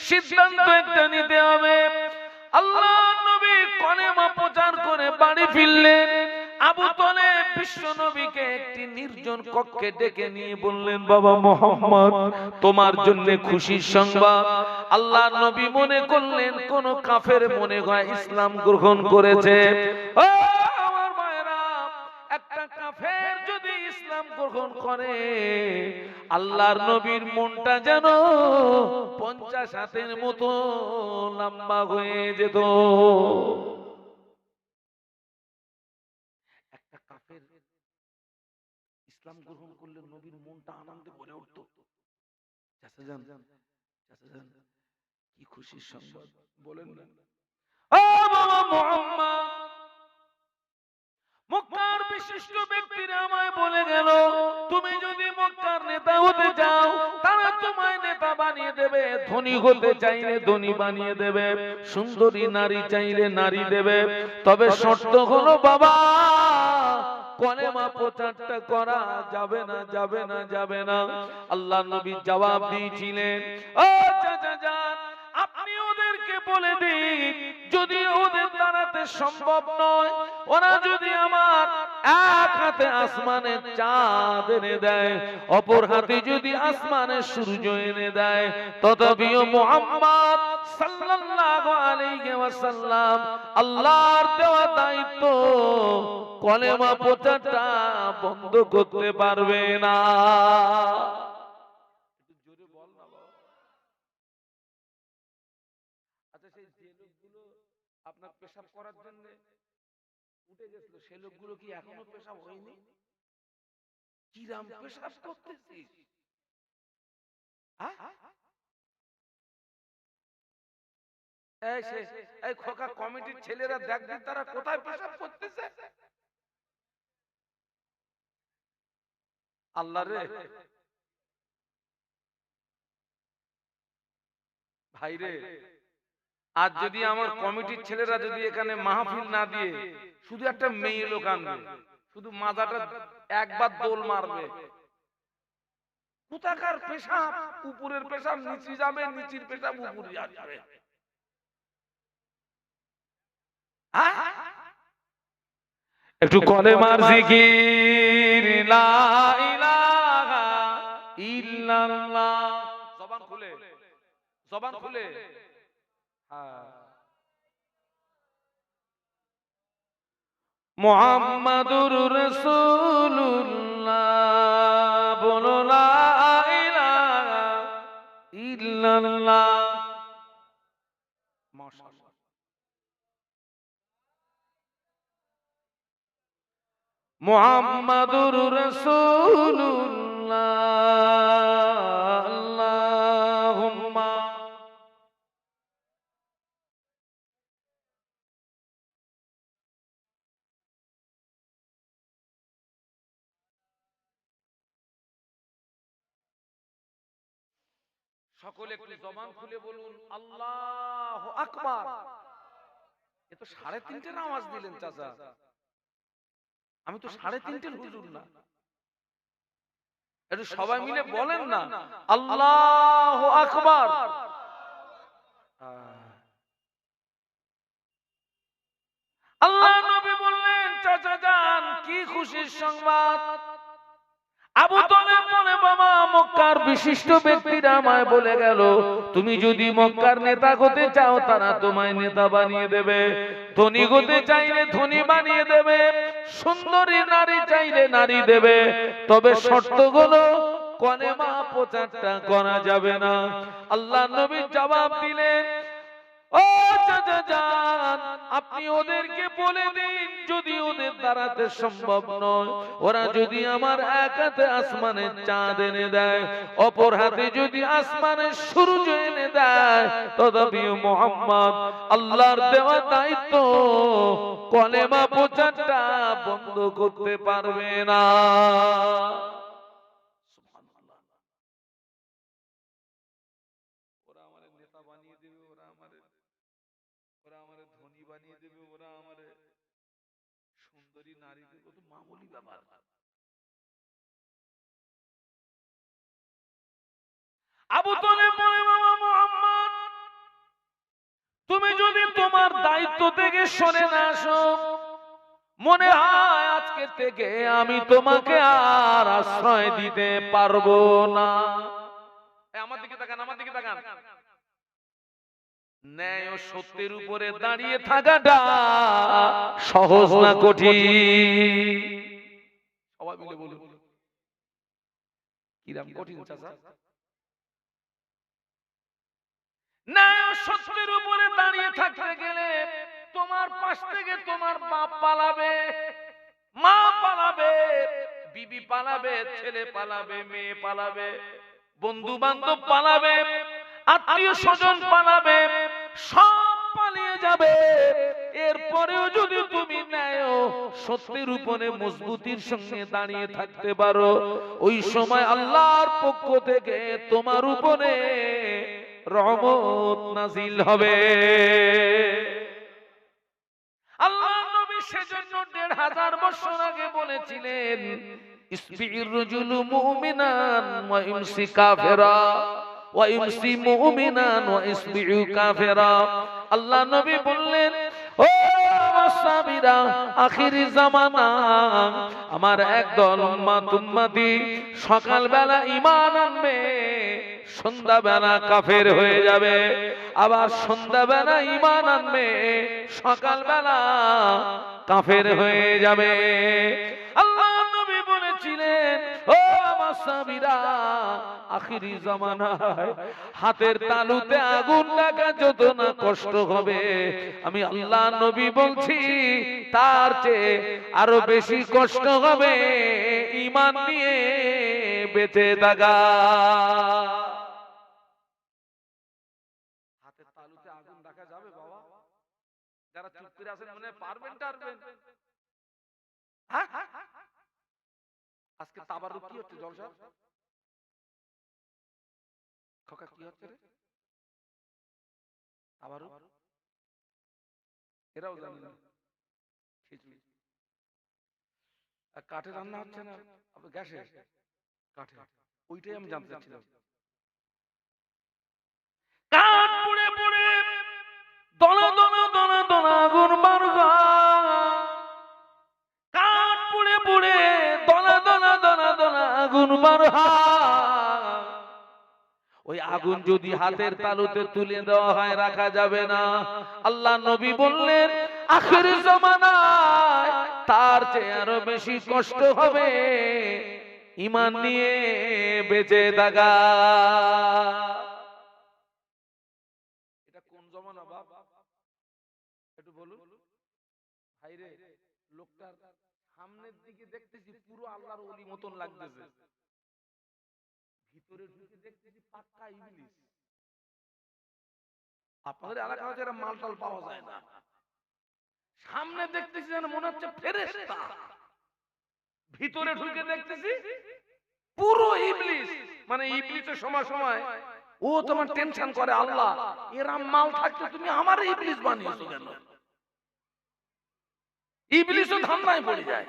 সিদ্ধান্ত একটা নিতে হবে। আল্লাহর নবী কলেমা প্রচার করে বাড়ি ফিরলেন। আবু তালেব বিশ্ব নবীকে একটি নির্জন কক্ষে ডেকে নিয়ে বললেন, বাবা মুহাম্মদ, তোমার জন্য খুশির সংবাদ। আল্লাহর নবী মনে করলেন কোন কাফের মনে হয় ইসলাম গ্রহণ করেছে। ও আমার মায়েরা, একটা কাফের যদি ইসলাম গ্রহণ করে, আল্লাহর নবীর মনটা যেন 50 হাতের মতো লম্বা হয়ে যেত। একটা কাফের ইসলাম গ্রহণ করলে নবীর মনটা আনন্দে ভরে উঠত। চাচা যান, চাচা যান, কি খুশির সংবাদ বলেন না। ও বাবা মুহাম্মদ, মক্কার বিশিষ্ট ব্যক্তিরা আমায় বলে গেল, তুমি যদি মক্কার নেতা হতে চাও, তারা তোমায় নেতা বানিয়ে দেবে, ধনী হতে চাইলে ধনী বানিয়ে দেবে, সুন্দরী নারী চাইলে নারী দেবে, তবে শর্ত হলো বাবা, কলেমা প্রচারটা করা যাবে না, যাবে না, যাবে না। আল্লাহ নবী জবাব দিয়েছিলেন, ও চাচা যান, আপনি ওদেরকে বলে দিন, যদি ওদের দাঁড়াতে সম্ভব নয়, ওরা যদি আমার এক হাতে আসমানের চাঁদ এনে দেয়, অপর হাতে যদি আসমানের সূর্য এনে দেয়, তথাপিও মুহাম্মদ সাল্লাল্লাহু আলাইহি ওয়াসাল্লাম আল্লাহর দেওয়া দায়িত্ব কলেমা প্রচারটা বন্ধ করতে পারবে না। জোরে বল না বাবা। আচ্ছা, সেই যে লোকগুলো আপনার পেশাব করার জন্য উঠে গেছিল, সেই লোকগুলো কি এখনো পেশাব হয়নি? কিরাম পেশাব করতেছিস? এই খোকা কমিটির ছেলেরা দেখবি তারা কোথায় পেশাব করতেছে। আল্লাহ রে ভাই রে, আজ যদি আমার কমিটির ছেলেরা যদি এখানে মাহফিল না দিয়ে শুধু একটা মেয়ে লোক আনবে, শুধু মাজাটা একবার দোল মারবে, কোথাকার পেশাব উপরের পেশাব নিচে যাবে, নিচের পেশাব উপরে যাবে। একটু কলেমার জিকির, লা ইলাহা ইল্লাল্লাহ, জবান খুলে, জবান খুলে। মুহাম্মাদুর রাসূলুল্লাহ, বলো লা ইলাহা ইল্লাল্লাহ। মাশাআল্লাহ। মুহাম্মাদুর রাসূলুল্লাহ, আল্লাহুম্মা সকলে একটু জবান খুলে বলুন আল্লাহু আকবার। এ তো 3:30 নামাজ দিলেন চাচা, আমি তো 3:30 হুজুর না। একটু সবাই মিলে বলেন না আল্লাহু আকবার। আল্লাহ নবী বললেন, চাচা যান, কি খুশির সংবাদ, আবু তালেব বলে, বাবা মক্কার বিশিষ্ট ব্যক্তিরা আমায় বলে গেল, তুমি যদি মক্কার নেতা হতে চাও তারা তোমায় নেতা বানিয়ে দেবে, ধনী হতে চাইলে ধনী বানিয়ে দেবে, সুন্দরী নারী চাইলে নারী দেবে, তবে শর্তগুলো কলেমা প্রচারটা করা যাবে না। আল্লাহ নবী জবাব দিলেন, ও চাচা যান, আপনি ওদেরকে বলে দিন যদি ওদের দ্বারাতে সম্ভব নয়, ওরা যদি আমার এক হাতে আসমানের চাঁদ এনে দেয়, অপর হাতে যদি আসমানের সূর্য এনে দেয়, তথাপি মুহাম্মদ আল্লাহর দেওয়া দায়িত্ব কলেমা প্রচারটা বন্ধ করতে পারবে না। ওরা আমার নেতা বানিয়ে দেবে, ওরা আমার ধনী বানিয়ে দেবে, ওরা আমার সুন্দরী নারী দেবে, তো মামুলি ব্যাপার। আবু তালেব বলে, বাবা মুহাম্মদ, তুমি যদি তোমার দায়িত্ব থেকে সরে না আসো, মনে হয় আজকে থেকে আমি তোমাকে আর আশ্রয় দিতে পারবো না। আমার দিকে তাকান, আমার দিকে তাকান। ন্যায় ও সত্যের উপরে দাঁড়িয়ে থাকাটা সহজ না কঠিন? সবাই মিলে বলুন, কিরকম কঠিন চাচা? ন্যায় ও সত্যের উপরে দাঁড়িয়ে থাকতে গেলে তোমার পাশ থেকে তোমার বাপ পালাবে, মা পালাবে, বিবি পালাবে, ছেলে পালাবে, মেয়ে পালাবে, বন্ধু বান্ধব পালাবে, আত্মীয় স্বজন পালাবে, সব পালিয়ে যাবে। এরপরেও যদি তুমি ন্যায় ও সত্যের উপরে মজবুতির সঙ্গে দাঁড়িয়ে থাকতে পারো, ওই সময় আল্লাহর পক্ষ থেকে তোমার উপরে রহমত নাজিল হবে। আল্লাহ নবী সেজন্য ১৫০০ বছর আগে বলেছিলেন, ইসবির রাজুলু মুমিনান ওয়া ইমসি কাফিরা ওয়া ইমসি মুমিনান ওয়া ইসবিউ কাফিরা। আল্লাহ নবী বললেন, ও সাহাবীরা, আখিরি জামানা আমার একদল উম্মতি সকালবেলা ঈমান আনবে, সন্ধ্যাবেলা কাফের হয়ে যাবে, আবার সন্ধ্যাবেলা ঈমান আনবে, সকালবেলা কাফের হয়ে যাবে। আল্লাহ নবী বলেছিলেন, ও আমার সাহাবীরা, আখিরি জামানায় হাতের তালুতে আগুন লাগা যত না কষ্ট হবে, আমি আল্লাহ নবী বলছি তার চেয়ে আরো বেশি কষ্ট হবে ঈমান নিয়ে বেঁচে থাকা। হাতের তালুতে আগুন রাখা যাবে বাবা? যারা চুপ করে আছেন মনে পারবেন টারবেন? হ্যাঁ, আজকে তাবারুক কি হচ্ছে? জলসা খোকা কি হচ্ছে রে? তাবারুক এরাও জানে না। খিচুড়ি কাঠে রান্না হচ্ছে না, গ্যাসে? কাঠে, ওইটাই আমি জানতে চাচ্ছিলাম। কাঠ পুড়ে পুড়ে দলা দলা দলা দলা আগুন বার হয়, কাঠ পুড়ে পুড়ে দলা দলা দলা দলা আগুন বার হয়। ওই আগুন যদি হাতের তালুতে তুলে দেওয়া হয়, রাখা যাবে না। আল্লাহ নবী বললেন, আখির জামানায় তার চেয়ে আরো বেশি কষ্ট হবে ঈমান নিয়ে বেঁচে থাকা। এটা কোন জামানা বাপ? একটু বলুন ভাইরে। লোকটার সামনের দিকে দেখতেছি পুরো আল্লাহর ওলি মতন লাগতেছে, ভিতরে ঢুকে দেখতেছি পাক্কা ইবলিস। আপনাদের এলাকা হচ্ছে মালটাল পাওয়া যায় না, সামনে দেখতেছি যেন মনে হচ্ছে ফেরেশতা, ভিতরে ঢুকে দেখতেছি পুরো ইবলিস। মানে ইবলিসের সময় সময় ও তোমার টেনশন করে, আল্লাহ এরা মাল থাকতে তুমি আমার ইবলিস বানিয়েছো কেন? ইবলিসও ধান্দায় পড়ে যায়।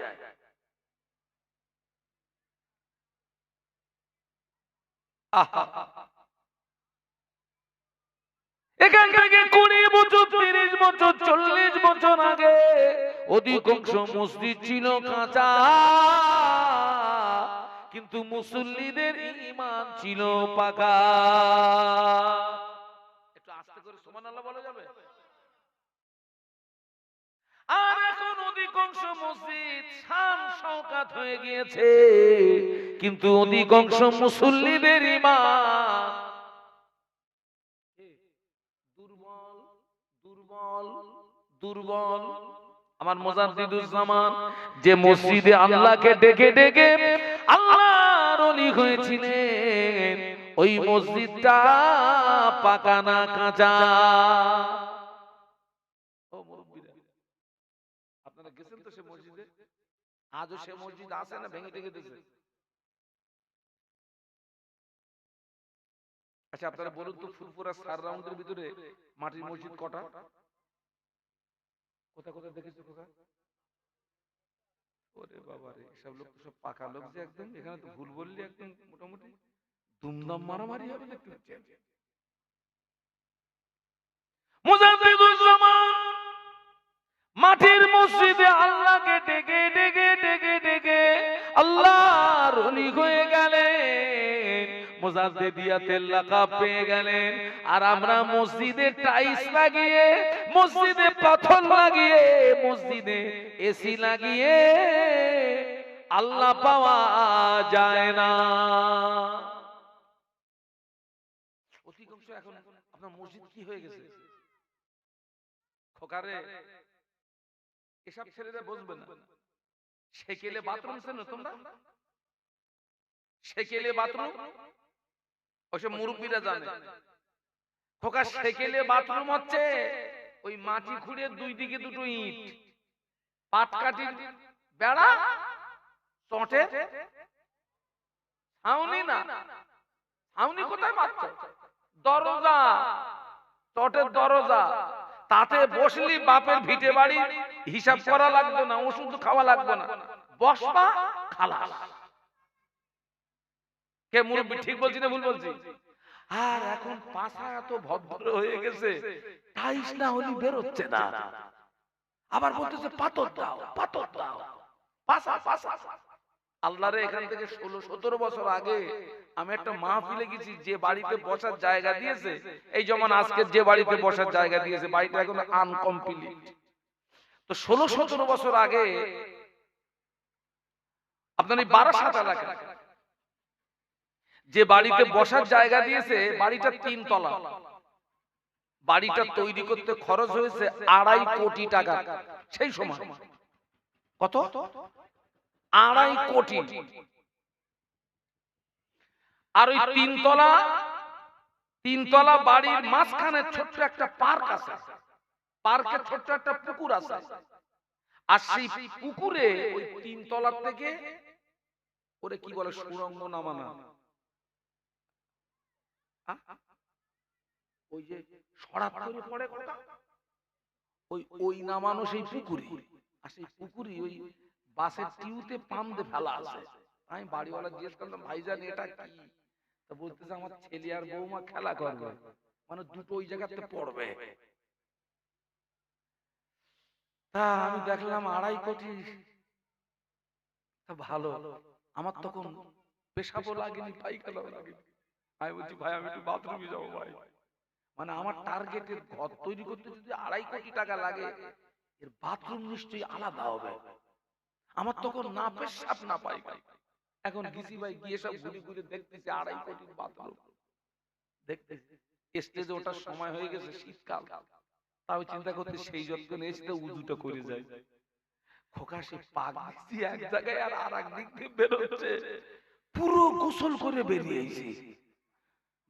এখান থেকে 20 বছর 30 বছর 40 বছর আগে অধিকাংশ মসজিদ ছিল কাঁচা, কিন্তু কিন্তু মুসল্লিদের ঈমান ছিল পাকা। একটু আস্তে করে সুবহানাল্লাহ বলা যাবে? আর এখন অধিকাংশ মসজিদ শান শওকাত হয়ে গিয়েছে, কিন্তু অধিকাংশ মুসল্লিদের ঈমান দুর্বল দুর্বল দুর্বল। আমার মুজাদ্দিদুজ্জামান যে মসজিদে আল্লাহকে ডেকে ডেকে আল্লাহর ওলি হয়েছিলেন, ওই মসজিদটা পাকা না কাঁচা? ও মুরব্বিরা, আপনারা গেছেন তো সে মসজিদে? আজও সে মসজিদ আছে না ভেঙে টেঙে দিয়েছে? আচ্ছা আপনারা বলুন তো, ফুলপুরা সার রাউন্ডের ভিতরে মাটির মসজিদ কটা? কোথা কোথা দেখেছো কোথা? ওরে বাবা রে, সব লোক তো সব পাকা লোক যে একদম। এখানে তো ভুল বললি একদম মোটামুটি দুমদাম মারামারি হবে দেখতে পাচ্ছেন। মুজাদ্দিদুজ্জামান মাটির মসজিদে আল্লাহকে ডেকে ডেকে ডেকে ডেকে আল্লাহর ওলি হয়ে গেলেন, মুজাদ্দিদিয়াতের লাকাব পেয়ে গেলেন। আর আমরা মসজিদে টাইলস লাগিয়ে, মসজিদে পাথর লাগিয়ে, মসজিদে এসি লাগিয়ে আল্লাহ পাওয়া যায় না। অধিকাংশ এখন আপনার মসজিদ কি হয়ে গেছে? খোকারে এসব ছেলেরা বুঝবে না। সেকেলে বাথরুম চেনো তোমরা? সেকেলে বাথরুম ওসব মুরব্বীরা জানে। খোকা, সেকেলে বাথরুম হচ্ছে ওই মাটি খুঁড়ে দুই দিকে দুটো ইট, পাটকাঠির বেড়া, চটে ছাউনি না, ছাউনি কোথায় মাত্র দরজা, চটের দরজা। তাতে বসলি বাপের ভিটে বাড়ি হিসাব করা লাগবে না, ওষুধ খাওয়া লাগবে না, বসবা খালাস। কে মুরব্বি ঠিক বলছি না ভুল বলছি? আর এখন পাশা এত ভদ্র হয়ে গেছে, টাইলস না হলে বেরোচ্ছে না। আবার বলতেছে পাথর দাও, পাথর দাও, পাশা পাশা। আল্লাহরে, এখান থেকে 16-17 বছর আগে আমি একটা মাহফিলে গেছি, যে বাড়িতে বসার জায়গা দিয়েছে, এই যেমন আজকে যে বাড়িতে বসার জায়গা দিয়েছে, বাড়িটা এখন আনকমপ্লিট। তো 16-17 বছর আগে আপনার এই বারাসাত এলাকা যে বাড়িতে বসার জায়গা দিয়েছে, বাড়িটা 3 তলা। বাড়িটা তৈরি করতে খরচ হয়েছে 2.5 কোটি টাকা। সেই সময় কত? 2.5 কোটি। আর ওই 3 তলা বাড়ির মাঝখানে ছোট্ট একটা পার্ক আছে, পার্কে ছোট্ট একটা পুকুর আছে। আর সেই পুকুরে ওই 3 তলা থেকে ওরে কি বলে, সুড়ঙ্গ নামানো, ওই যে সরাত করে পড়ে কথা, ওই নামানো সেই পুকুরে। আর সেই পুকুরে ওই বাসের টিউতে পাম দিয়ে ফেলা আছে। আমি বাড়িওয়ালা জিজ্ঞেস করলাম, ভাইজান এটা কি? তা বলতেছে আমার ছেলে আর বৌমা খেলা করবে, মানে দুটো ওই জায়গাতে পড়বে। তা আমি দেখলাম 2.5 কোটি। তা ভালো, আমার তখন পেশাবও লাগেনি, পায়খানাও লাগেনি। আমি বলছি, ভাই আমি একটু বাথরুমে যাবো ভাই। মানে আমার টার্গেটের ঘর তৈরি করতে যদি 2.5 কোটি টাকা লাগে, এর বাথরুম নিশ্চয়ই আলাদা হবে। আমার তখন না পেশাব না পায়খানা। এখন গিসি ভাই গিয়ে সব ঘুরে ঘুরে দেখতেছি 2.5 কোটির বাথরুম দেখতেছি। স্টেজে ওঠার সময় হয়ে গেছে, শীতকাল। তাও চিন্তা করতে সেই যত্ন নিয়েছি তো উজুটা করে যায়। খোকা সে পাক দিচ্ছি এক জায়গায় আর আরেক দিক দিয়ে বেরোচ্ছে, পুরো গোসল করে বেরিয়েছি।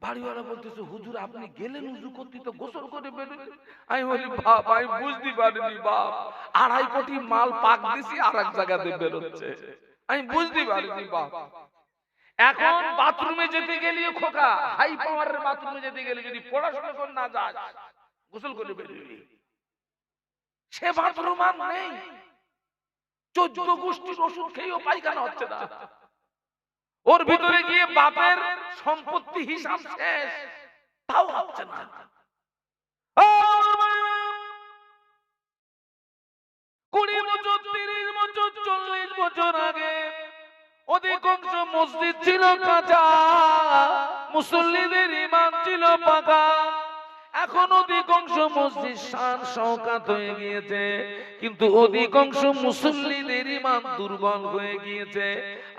বাড়িওয়ালা বলতেছে, হুজুর আপনি গেলেন উজু করতে, তো গোসল করে বেরোলেন। আমি বলি, বাপ আমি বুঝতে পারিনি বাপ, 2.5 কোটি মাল পাক দিছি আর এক জায়গাতে বেরোচ্ছে, আমি বুঝতে পারিনি বাপ। এখন বাথরুমে যেতে গেলে খোকা, হাই পাওয়ারের বাথরুমে যেতে গেলে যদি পড়াশোনা করে না যায়, গোসল করে বেরোবি, সে বাথরুম আর নেই। 14 গোষ্ঠীর ওষুধ খেয়েও পায়খানা হচ্ছে না। ওর ভিতরে গিয়ে বাপের সম্পত্তি হিসাব শেষ, তাও হচ্ছে না। 20 বছর 30 বছর 40 বছর আগে অধিকাংশ মসজিদ ছিল কাঁচা, মুসল্লিদের ঈমান ছিল পাকা। এখন অধিকাংশ মসজিদ শান শওকাত হয়ে গিয়েছে, কিন্তু অধিকাংশ মুসল্লিদের ঈমান দুর্বল হয়ে গিয়েছে।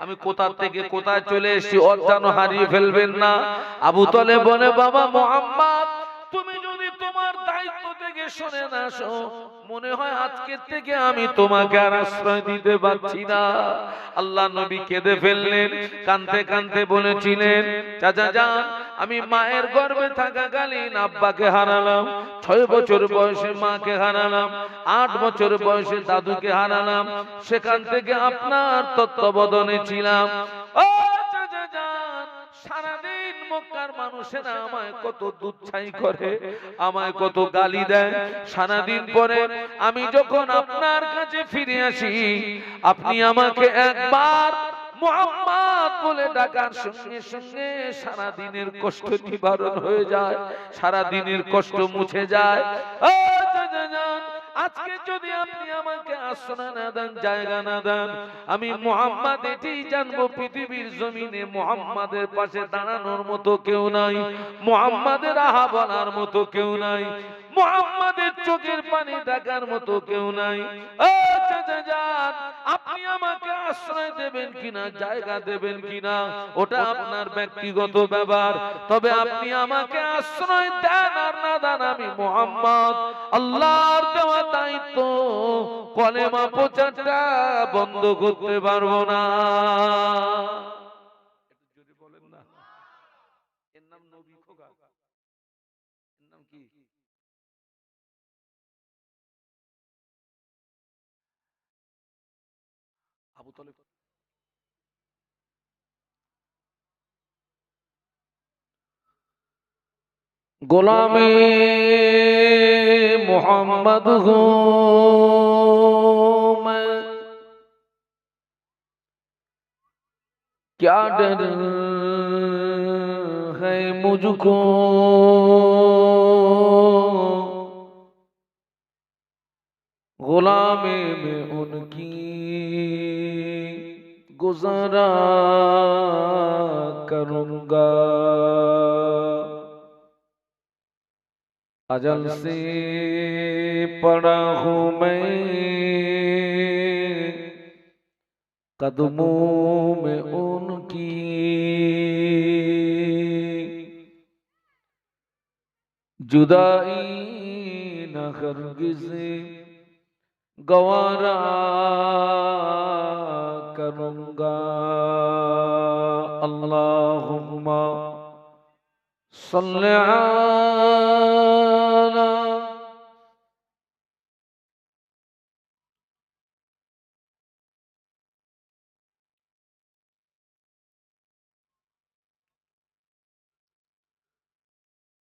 আমি কোথা থেকে কোথায় চলে এসেছি অজান হারিয়ে ফেলবেন না। আবু তালেব বলে, বাবা মুহাম্মদ, তুমি যদি তোমার দায়িত্ব থেকে সরে না আসো, মনে হয় আজকের থেকে আমি তোমাকে আর আশ্রয় দিতে পারছি না। আল্লাহ নবী কেঁদে ফেললেন, কাঁদতে কাঁদতে বলেছিলেন, চাচা যান, আমি মায়ের গর্ভে থাকাকালীন আব্বাকে হারালাম, 6 বছর বয়সে মাকে হারালাম, 8 বছর বয়সে দাদুকে হারালাম, সেখান থেকে আপনার তত্ত্বাবধানে ছিলাম। ও চাচা যান, সারাদিন মক্কার মানুষেরা আমায় কত দুচ্ছাই করে, আমায় কত গালি দেয়। সারাদিন পরে আমি যখন আপনার কাছে ফিরে আসি, আপনি আমাকে একবার মুহাম্মদ বলে ডাকার সঙ্গে সঙ্গে সারা দিনের কষ্ট নিবারণ হয়ে যায়, সারা দিনের কষ্ট মুছে যায়। ও চাচা যান, আজকে যদি আপনি আমাকে আশ্রয় না দেন, জায়গা না দেন, আমি মুহাম্মদ এটাই জানবো, পৃথিবীর জমিনে মুহাম্মাদের পাশে দাঁড়ানোর মতো কেউ নাই, মুহাম্মাদের আহা বলার মতো কেউ নাই, মুহাম্মাদের চোখের পানি দেখার মতো কেউ নাই। ও চাচা যান, আপনি আমাকে আশ্রয় দেবেন কিনা, জায়গা দেবেন কিনা, ওটা আপনার ব্যক্তিগত ব্যাপার, তবে আপনি আমাকে আশ্রয় দেন আর না দেন, আমি মুহাম্মদ আল্লাহর দেওয়া দায়িত্ব কলেমা প্রচারটা বন্ধ করতে পারবো না। যদি বলেন না, এর নাম নবী খোকা, এর নাম কি? আবু তালেব। গোলামে मोहम्मद हूँ मैं, क्या डर है मुझको, गुलामे में उनकी गुजारा करूँगा, अजल से पड़ा हूँ मैं कदमों में उनकी, जुदाई न हरगिज़ गवारा करूँगा। अल्लाहुम्मा सल्ली अला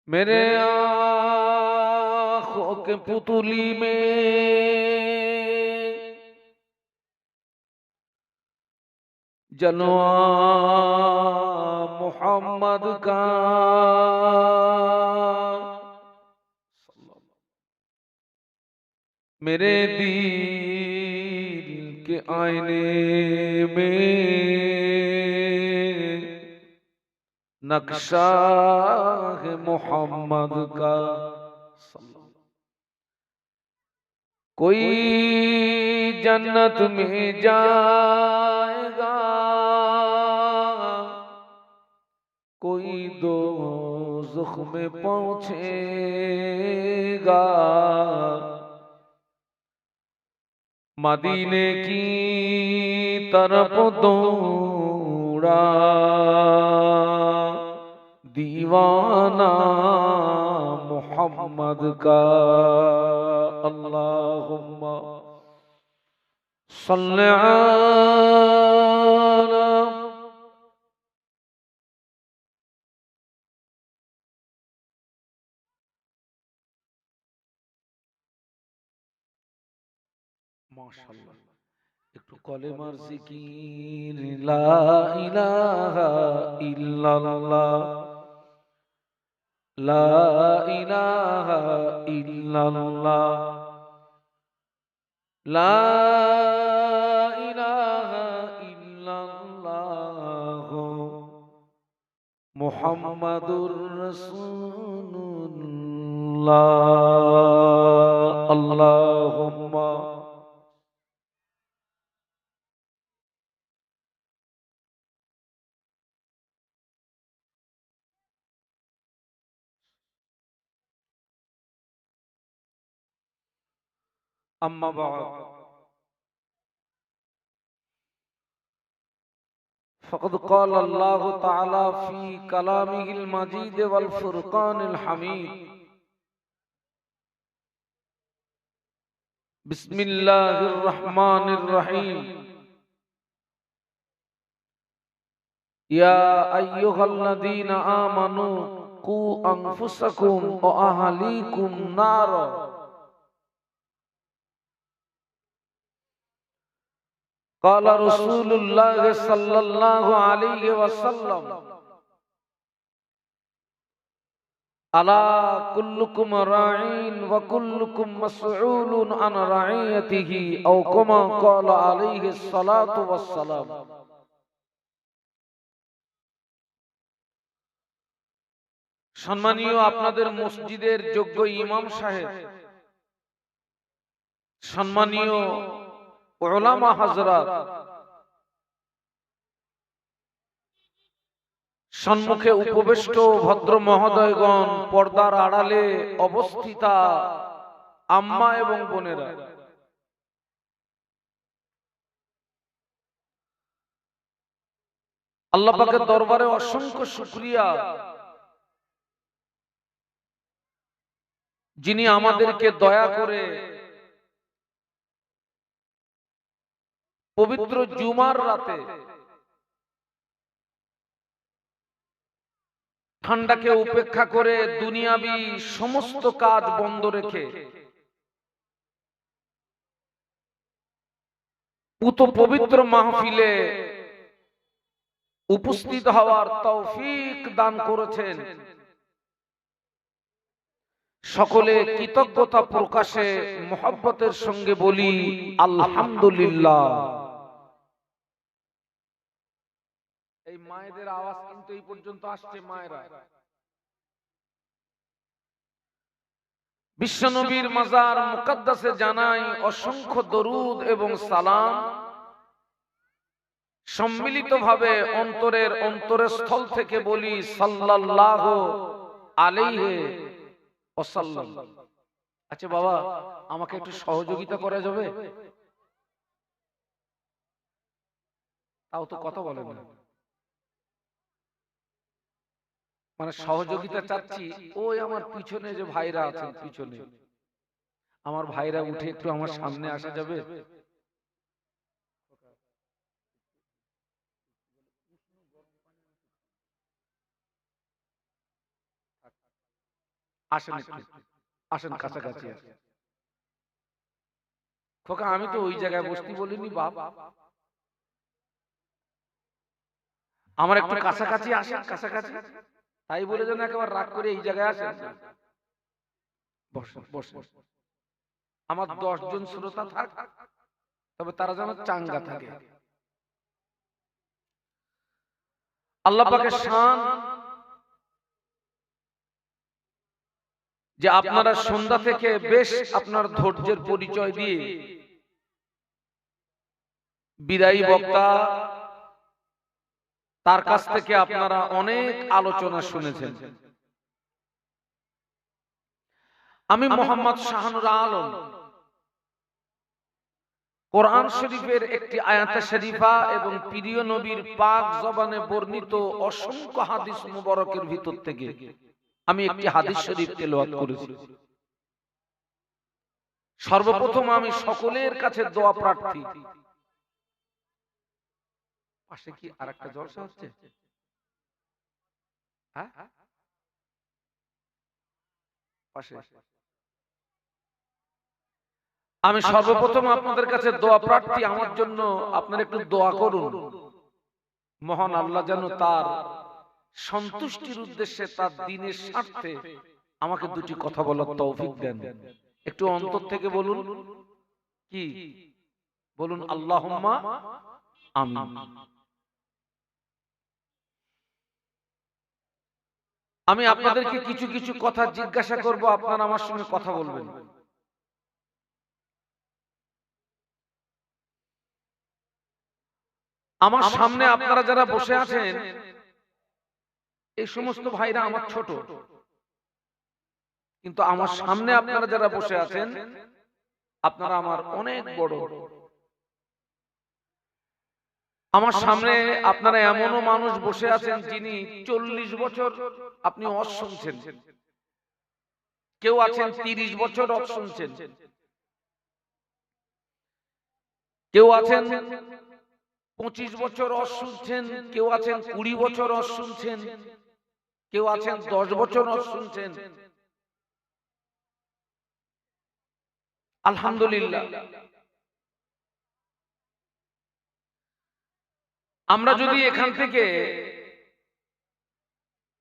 मेरे आँखों के पुतली में जलवा मोहम्मद का, मेरे दिल के आईने में नक्शा है मोहम्मद का। कोई जन्नत में जाएगा, कोई दोज़ख में पहुंचेगा, मदीने की तरफ दौड़ा दीवाना मोहम्मद का। अल्लाहुम्मा सल्ली अला माशाअल्लाह, একটু কলেমার জিকির, লা ইলাহা ইল্লাল্লাহ, লা ইলাহা ইল্লাল্লাহ, লা ইলাহা ইল্লাল্লাহ। ইল্লাল্লাহ মুহাম্মাদুর রাসূলুল্লাহ আল্লাহুম্মা أما بعد فقد قال الله تعالى في كلامه المجيد والفرقان الحميد بسم الله الرحمن الرحيم يا أيها الذين آمنوا قوا أنفسكم وأهليكم نارا قال رسول الله صلى الله عليه وسلم ألا كلكم راعين وكلكم مسؤول عن رعيته أو كما قال عليه الصلاة والسلام সম্মানীয় আপনাদের মসজিদের যোগ্য ইমাম সাহেব, সম্মানীয় উলামা হযরত, সম্মুখে উপবিষ্ট ভদ্র মহোদয়গণ, পর্দার আড়ালে অবস্থিতা আম্মা এবং বোনেরা, আল্লাহ পাকের দরবারে অসংখ্য শুকরিয়া, যিনি আমাদেরকে দয়া করে পবিত্র জুমার রাতে ঠান্ডাকে উপেক্ষা করে দুনিয়াবি সমস্ত কাজ বন্ধ রেখে পুত পবিত্র মাহফিলে উপস্থিত হওয়ার তৌফিক দান করেছেন। সকলে কৃতজ্ঞতা প্রকাশে মুহাব্বতের সঙ্গে বলি আলহামদুলিল্লাহ। এই মায়েদের আওয়াজ কিন্তু এই পর্যন্ত আসছে। মায়েরা বিশ্বনবীর মাজার মুকদ্দাসে জানাই অসংখ্য দরুদ এবং সালাম। সম্মিলিতভাবে অন্তরের অন্তরস্থল থেকে বলি সাল্লাল্লাহু আলাইহি ওয়াসাল্লাম। আচ্ছা বাবা, আমাকে একটু সহযোগিতা করা যাবে? তাও তো কথা বলেন না, মানে সহযোগিতা চাচ্ছি। ওই আমার পিছনে যে ভাইরা আছেন, পিছনে আমার ভাইরা উঠে একটু আমার সামনে আসা যাবে? আসেন, আসেন কাছাকাছি। খোকা, আমি তো ওই জায়গায় বসতে বলিনি বাপ, আমার একটু কাছাকাছি আসেন, কাছাকাছি। তাই বলে যেন একেবারে রাগ করে এই জায়গায় আসেন। বসেন, বসেন। আমার 10 জন শ্রোতা থাক, তবে তারা যেন চাঙ্গা থাকে। আল্লাহ পাকের শান যে আপনারা সন্ধ্যা থেকে বেশ আপনার ধৈর্যের পরিচয় দিয়ে বিদায়ী বক্তা তার কাছ থেকে আপনারা অনেক আলোচনা শুনেছেন। আমি মোহাম্মদ শাহানুর আলম কোরআন শরীফের একটি আয়াতে শরীফা এবং প্রিয় নবীর পাক জবানে বর্ণিত অসংখ্য হাদিস মুবারকের ভিতর থেকে আমি একটি হাদিস শরীফ তেলাওয়াত করেছি। সর্বপ্রথম আমি সকলের কাছে দোয়া প্রার্থী। পাশে কি আরেকটা জলসা হচ্ছে? হ্যাঁ, পাশে। আমি সর্বপ্রথম আপনাদের কাছে দোয়া প্রার্থী, আমার জন্য আপনারা একটু দোয়া করুন। মহান আল্লাহ যেন তার সন্তুষ্টির উদ্দেশ্যে, তার দ্বীনের স্বার্থে আমাকে দুটি কথা বলার তৌফিক দেন। একটু অন্তর থেকে বলুন। কি বলুন? আল্লাহুম্মা আমিন। আমি আপনাদেরকে কিছু কিছু কথা জিজ্ঞাসা করব, আপনারা আমার সঙ্গে কথা বলবেন। আমার সামনে আপনারা যারা বসে আছেন, এই সমস্ত ভাইরা আমার ছোট, কিন্তু আমার সামনে আপনারা যারা বসে আছেন, আপনারা আমার অনেক বড়। আমার সামনে আপনারা এমনও মানুষ বসে আছেন যিনি 40 বছর আপনি ওয়াজ শুনছেন, কেউ আছেন 30 বছর ওয়াজ শুনছেন, কেউ আছেন 25 বছর ওয়াজ শুনছেন, কেউ আছেন 20 বছর ওয়াজ শুনছেন, কেউ আছেন 10 বছর ওয়াজ শুনছেন। আলহামদুলিল্লাহ, আমরা যদি এখান থেকে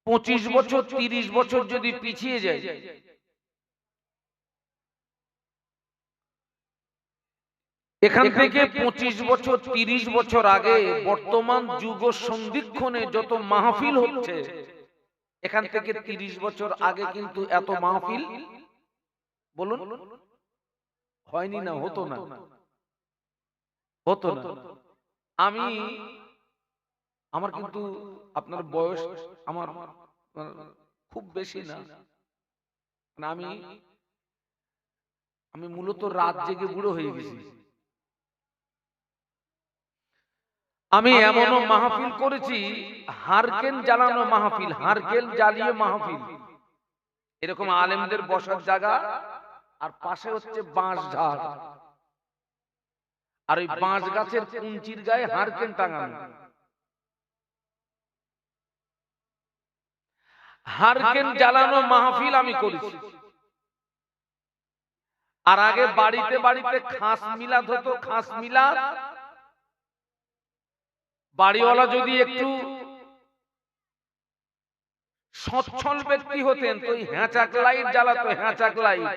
25 বছর 30 বছর যদি পিছিয়ে যাই, এখান থেকে 25 বছর 30 বছর আগে বর্তমান যুগ সন্ধিক্ষণে যত মাহফিল হচ্ছে, এখান থেকে 30 বছর আগে কিন্তু এত মাহফিল বলুন হয়নি, না হতো না, হতো না। আমার কিন্তু আপনার বয়স আমার খুব বেশি না, আমি মূলত রাত জেগে বুড়ো হয়ে গেছি। আমি এমনও মাহফিল করেছি, হারকেন জ্বালানো মাহফিল, হারকেন জ্বালিয়ে মাহফিল, এরকম আলেমদের বসার জায়গা, আর পাশে হচ্ছে বাঁশ ঝাড়, আর ওই বাঁশ গাছের কুঞ্চির গায়ে হারকেন টাঙানো। হারকেন জ্বালানো মাহফিল আমি করেছি। আর আগে বাড়িতে বাড়িতে খাস মিলাদ হতো, খাস মিলাদ। বাড়িওয়ালা যদি একটু সচ্ছল ব্যক্তি হতেন তো হ্যাঁচাক লাইট জ্বালাতো, হ্যাঁচাক লাইট।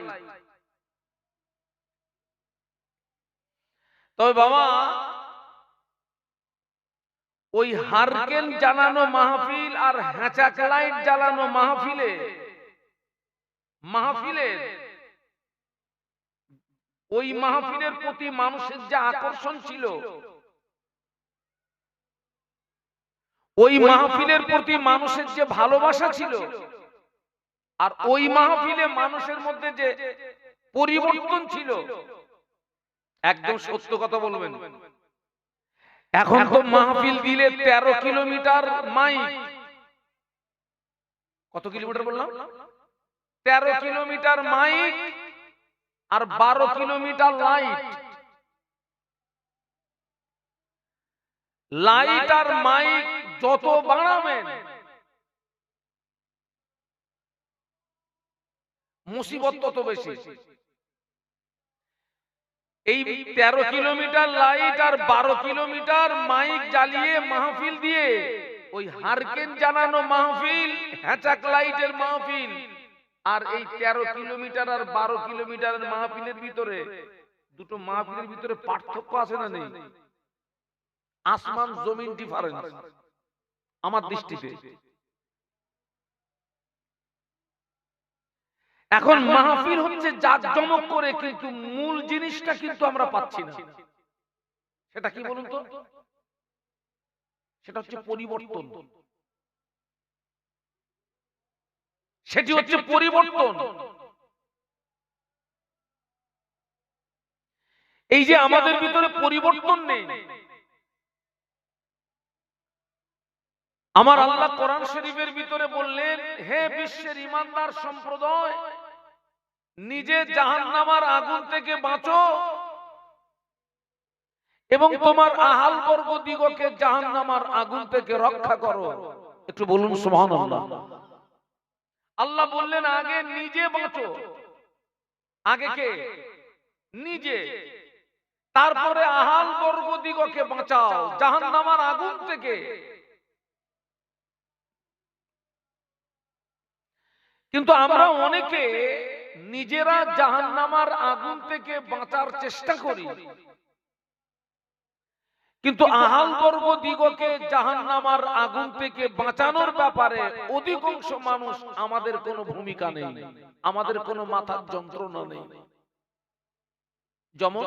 তবে বাবা, ওই হারকেন জ্বালানো মাহফিল আর হ্যাঁচাক লাইট জ্বালানো মাহফিলের ওই মাহফিলের প্রতি মানুষের যে আকর্ষণ ছিল, ওই মাহফিলের প্রতি মানুষের যে ভালোবাসা ছিল, আর ওই মাহফিলে মানুষের মধ্যে যে পরিবর্তন ছিল, একদম সত্য কথা বলবেন। এখন তো মাহফিল দিলে 13 কিলোমিটার মাইক, কত কিলোমিটার বললাম? 13 কিলোমিটার মাইক আর 12 কিলোমিটার লাইট। লাইট আর মাইক যত বাড়াবেন মুসিবত তত বেশি। এই 13 কিলোমিটার লাইট আর 12 কিলোমিটার মাইক জ্বালিয়ে মাহফিল দিয়ে ওই হারকেন জ্বালানো মাহফিল, হ্যাঁচাক লাইটের মাহফিল, আর এই 13 কিলোমিটার আর 12 কিলোমিটারের মাহফিলের ভিতরে, দুটো মাহফিলের ভিতরে পার্থক্য আছে না নেই? আসমান জমিন ডিফারেন্স আমার দৃষ্টিতে। এখন মাহফিল হচ্ছে জাঁকজমক করে, কিন্তু মূল জিনিসটা কিন্তু আমরা পাচ্ছি না। সেটা কি বলুন তো? সেটা হচ্ছে পরিবর্তন। সেটি হচ্ছে পরিবর্তন। এই যে আমাদের ভিতরে পরিবর্তন নেই। আমার আল্লাহ কোরআন শরীফের ভিতরে বললেন, হে বিশ্বের ঈমানদার সম্প্রদায়, নিজে জাহান্নামের আগুন থেকে বাঁচো এবং তোমার আহাল বর্গ দিগকে জাহান্নামের আগুন থেকে রক্ষা করো। একটু বলুন সুবহানাল্লাহ। আল্লাহ বললেন আগে নিজে বাঁচো, আগে কে? নিজে, তারপরে আহাল বর্গ দিগকে বাঁচাও জাহান্নামের আগুন থেকে। কিন্তু আমরা অনেকে নিজেরা জাহান্নামের আগুন থেকে বাঁচার চেষ্টা করি, কিন্তু আহাল বর্গ দিগকে জাহান্নামার আগুন থেকে বাঁচানোর ব্যাপারে অধিকাংশ মানুষ আমাদের কোনো ভূমিকা নেই, আমাদের কোনো মাথার যন্ত্রণা নেই। যেমন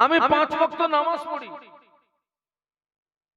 আমি 5 ওয়াক্ত নামাজ পড়ি,